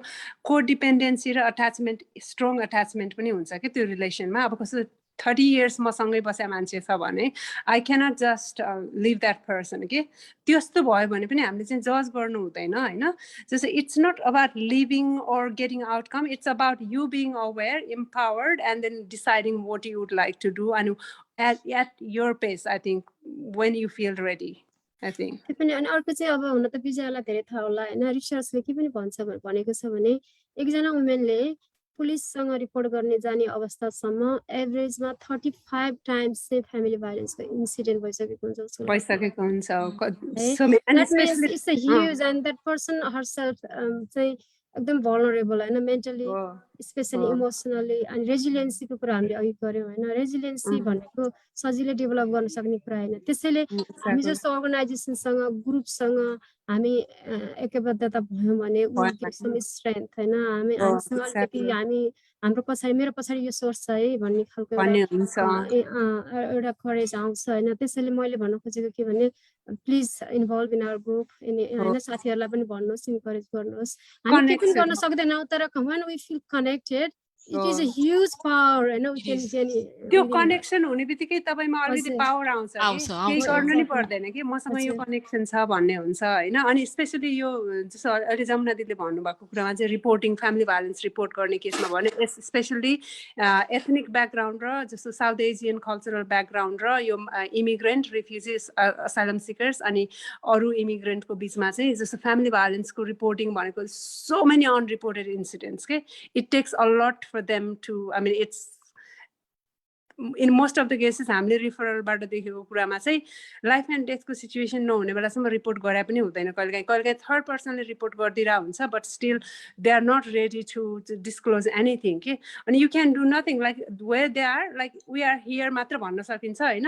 को डिपेन्डेन्सी र अट्याचमेन्ट स्ट्रङ अट्याचमेन्ट पनि हुन्छ कि त्यो रिलेसनमा अब कस्तो 30 years मसँगै बसेको मान्छे छ भने I cannot just leave that person के त्यस्तो भयो भने पनि हामीले चाहिँ जज गर्नु हुँदैन हैन जस्तो it's not about living or getting outcome it's about you being aware empowered and then deciding what you would like to do and at your pace I think when you feel ready I think त्यो पनि अनि अर्को चाहिँ अब हुन त विजयलाई धेरै थाहा होला हैन रिसर्चले के पनि भन्छ भनेको छ भने एकजना वुमेनले पुलिससँग रिपोर्ट गर्ने जाने अवस्थासम्म एभरेजमा 35 टाइम्स चाहिँ फ्यामिली भाइलेन्सको इन्सिडेन्ट भइसकेको हुन्छ जस्तो लाग्छ भइसकेको हुन्छ है। So many- and That means especially it's a huge and that person herself चाहिँ एकदम vulnerable हैन, mentally especially emotionally and resiliency को कुरा हामीले अघि गर्यौं हैन। रेजिलियन्सी भनेको सजिलै डेभलप गर्न सक्ने कुरा हैन। त्यसैले हामी जस्तो अर्गनाइजेसनसँग ग्रुपसँग हामी एकबद्धता भयौं भने we will give some strength हैन। हामीसँग अलिकति हाम्रो पछाडी मेरो पछाडी यो सोर्स छ है भन्ने खालको एउटा करेज आउँछ हैन। त्यसैले मैले भन्न खोजेको के भने please involve in our group हैन। साथीहरुलाई पनि भन्नुहोस्, इन्करेज गर्नुहोस्। हामी के पनि गर्न सक्दैनौं तर when we feel connected it is a huge power हैन। त्यो कनेक्सन हुने बित्तिकै तपाईमा अलरेडी पावर आउँछ कि केही गर्नु नि पर्दैन कि मसँग यो कनेक्सन छ भन्ने हुन्छ हैन। अनि स्पेशली यो जस्तो अहिले जमुना दिदीले भन्नुभएको कुरामा चाहिँ रिपोर्टिङ फ्यामिली भाइलेन्स रिपोर्ट गर्ने केसमा भने स्पेशली एथनिक ब्याकग्राउन्ड र जस्तो साउथ एसियन कल्चरल ब्याकग्राउन्ड र यो इमिग्रेन्ट रिफ्युजिज असाइलम सिकर्स अनि अरू इमिग्रेन्टको बिचमा चाहिँ जस्तो फ्यामिली भाइलेन्सको रिपोर्टिङ भनेको सो मेनी अनरिपोर्टेड इन्सिडेन्ट्स के it takes a lot for them to, I mean, it's in most of the cases हामीले रिफरलबाट देखेको कुरामा चाहिँ लाइफ एन्ड डेथको सिचुएसन नहुने बेलासम्म रिपोर्ट गरे पनि हुँदैन। कहिलेकाहीँ थर्ड पर्सनले रिपोर्ट गरिदिरा हुन्छ but still they are not ready to disclose anything के। अनि you can do nothing like where they are like we are here मात्र भन्न सकिन्छ हैन।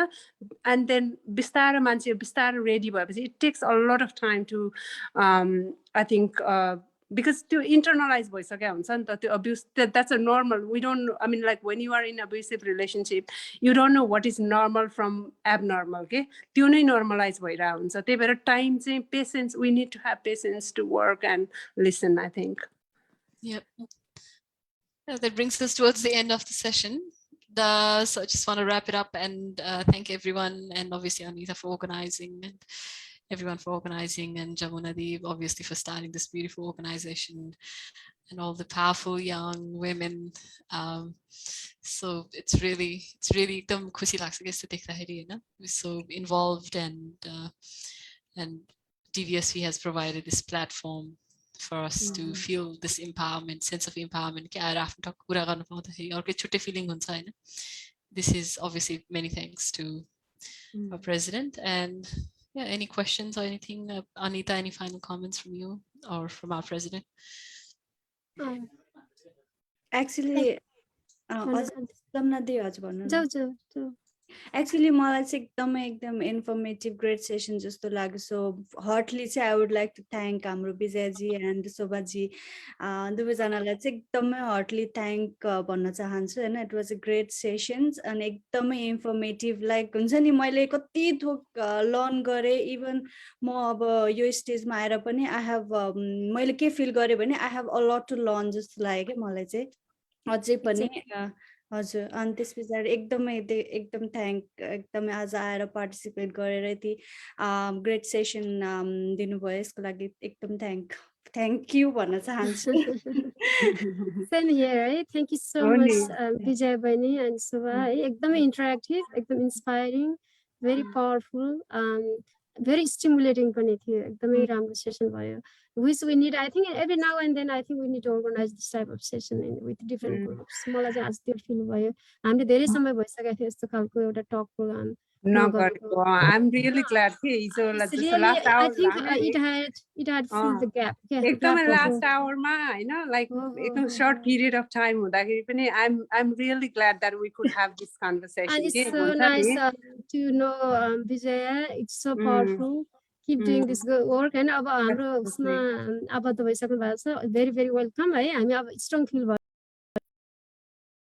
एन्ड देन बिस्तारै मान्छे बिस्तारै रेडी भएपछि it takes a lot of time to I think because to internalize भइसक्यो हुन्छ नि त त्यो abuse that's a normal we don't I mean like when you are in abusive relationship you don't know what is normal from abnormal के त्यो नै normalize भइरा हुन्छ। त्यही भएर टाइम चाहिँ patience we need to have patience to work and listen I think. Yep. That brings us towards the end of the session. So I just want to wrap it up and thank everyone and obviously Anita for organizing and everyone for organizing and Jamuna Deep obviously for starting this beautiful organization and all the powerful young women. So it's really एकदम खुसी लाग्छ कि यस्तो देख्दाखेरि हैन। We're so involved and DBSV has provided this platform for us to feel this empowerment, sense of empowerment कि आएर आफ्नो टक कुरा गर्न पाउँदाखेरि अर्कै छुट्टै फिलिङ हुन्छ हैन। This is obviously many thanks to our president and yeah, any questions or anything? Anita, any final comments from you or from our president? Actually, Actually, मलाई चाहिँ एकदम इन्फर्मेटिभ ग्रेट सेसन जस्तो लाग्यो। सो हार्टली चाहिँ I would like to thank हाम्रो Vijayji and शोभाजी दुवैजनालाई चाहिँ एकदमै हार्टली थ्याङ्क भन्न चाहन्छु हैन। It was a great sessions अनि एकदमै इन्फर्मेटिभ लाइक हुन्छ नि मैले कति थोक लर्न गरेँ। इभन म अब यो स्टेजमा आएर पनि आई हेभ मैले के फिल गरेँ भने I have a lot to learn जस्तो लाग्यो क्या मलाई चाहिँ अझै पनि। हजुर अनि त्यस पछाडि एकदम थ्याङ्क एकदमै आज आएर पार्टिसिपेट गरेर यति ग्रेट सेसन दिनुभयो यसको लागि एकदम थ्याङ्क यू भन्न चाहन्छु। Same here है। थ्याङ्क यू सो मच विजय बहिनी एन्ड शोभा है। एकदमै इन्टरेक्टिभ एकदम inspiring very powerful very stimulating पनि थियो। एकदमै राम्रो सेसन भयो। Which we need, I think every now and then I think we need to organize this type of session with different groups. मलाई चाहिँ आज त्यो फिल भयो। हामीले धेरै समय भइसकेको थियो यस्तो खालको एउटा टक प्रोग्राम नगरेको। I'm really glad कि हिजो last hour I think it had filled the gap. एकदमै last hour मा हैन लाइक एकदम short period of time हुँदाखेरि पनि I'm really glad that we could have this conversation. And it's so nice to know Vijaya. It's so powerful. Keep doing this good work and अब हाम्रो उसमा आबद्ध भइसक्नु भएको छ। very welcome है। हामी अब स्ट्रङ फिल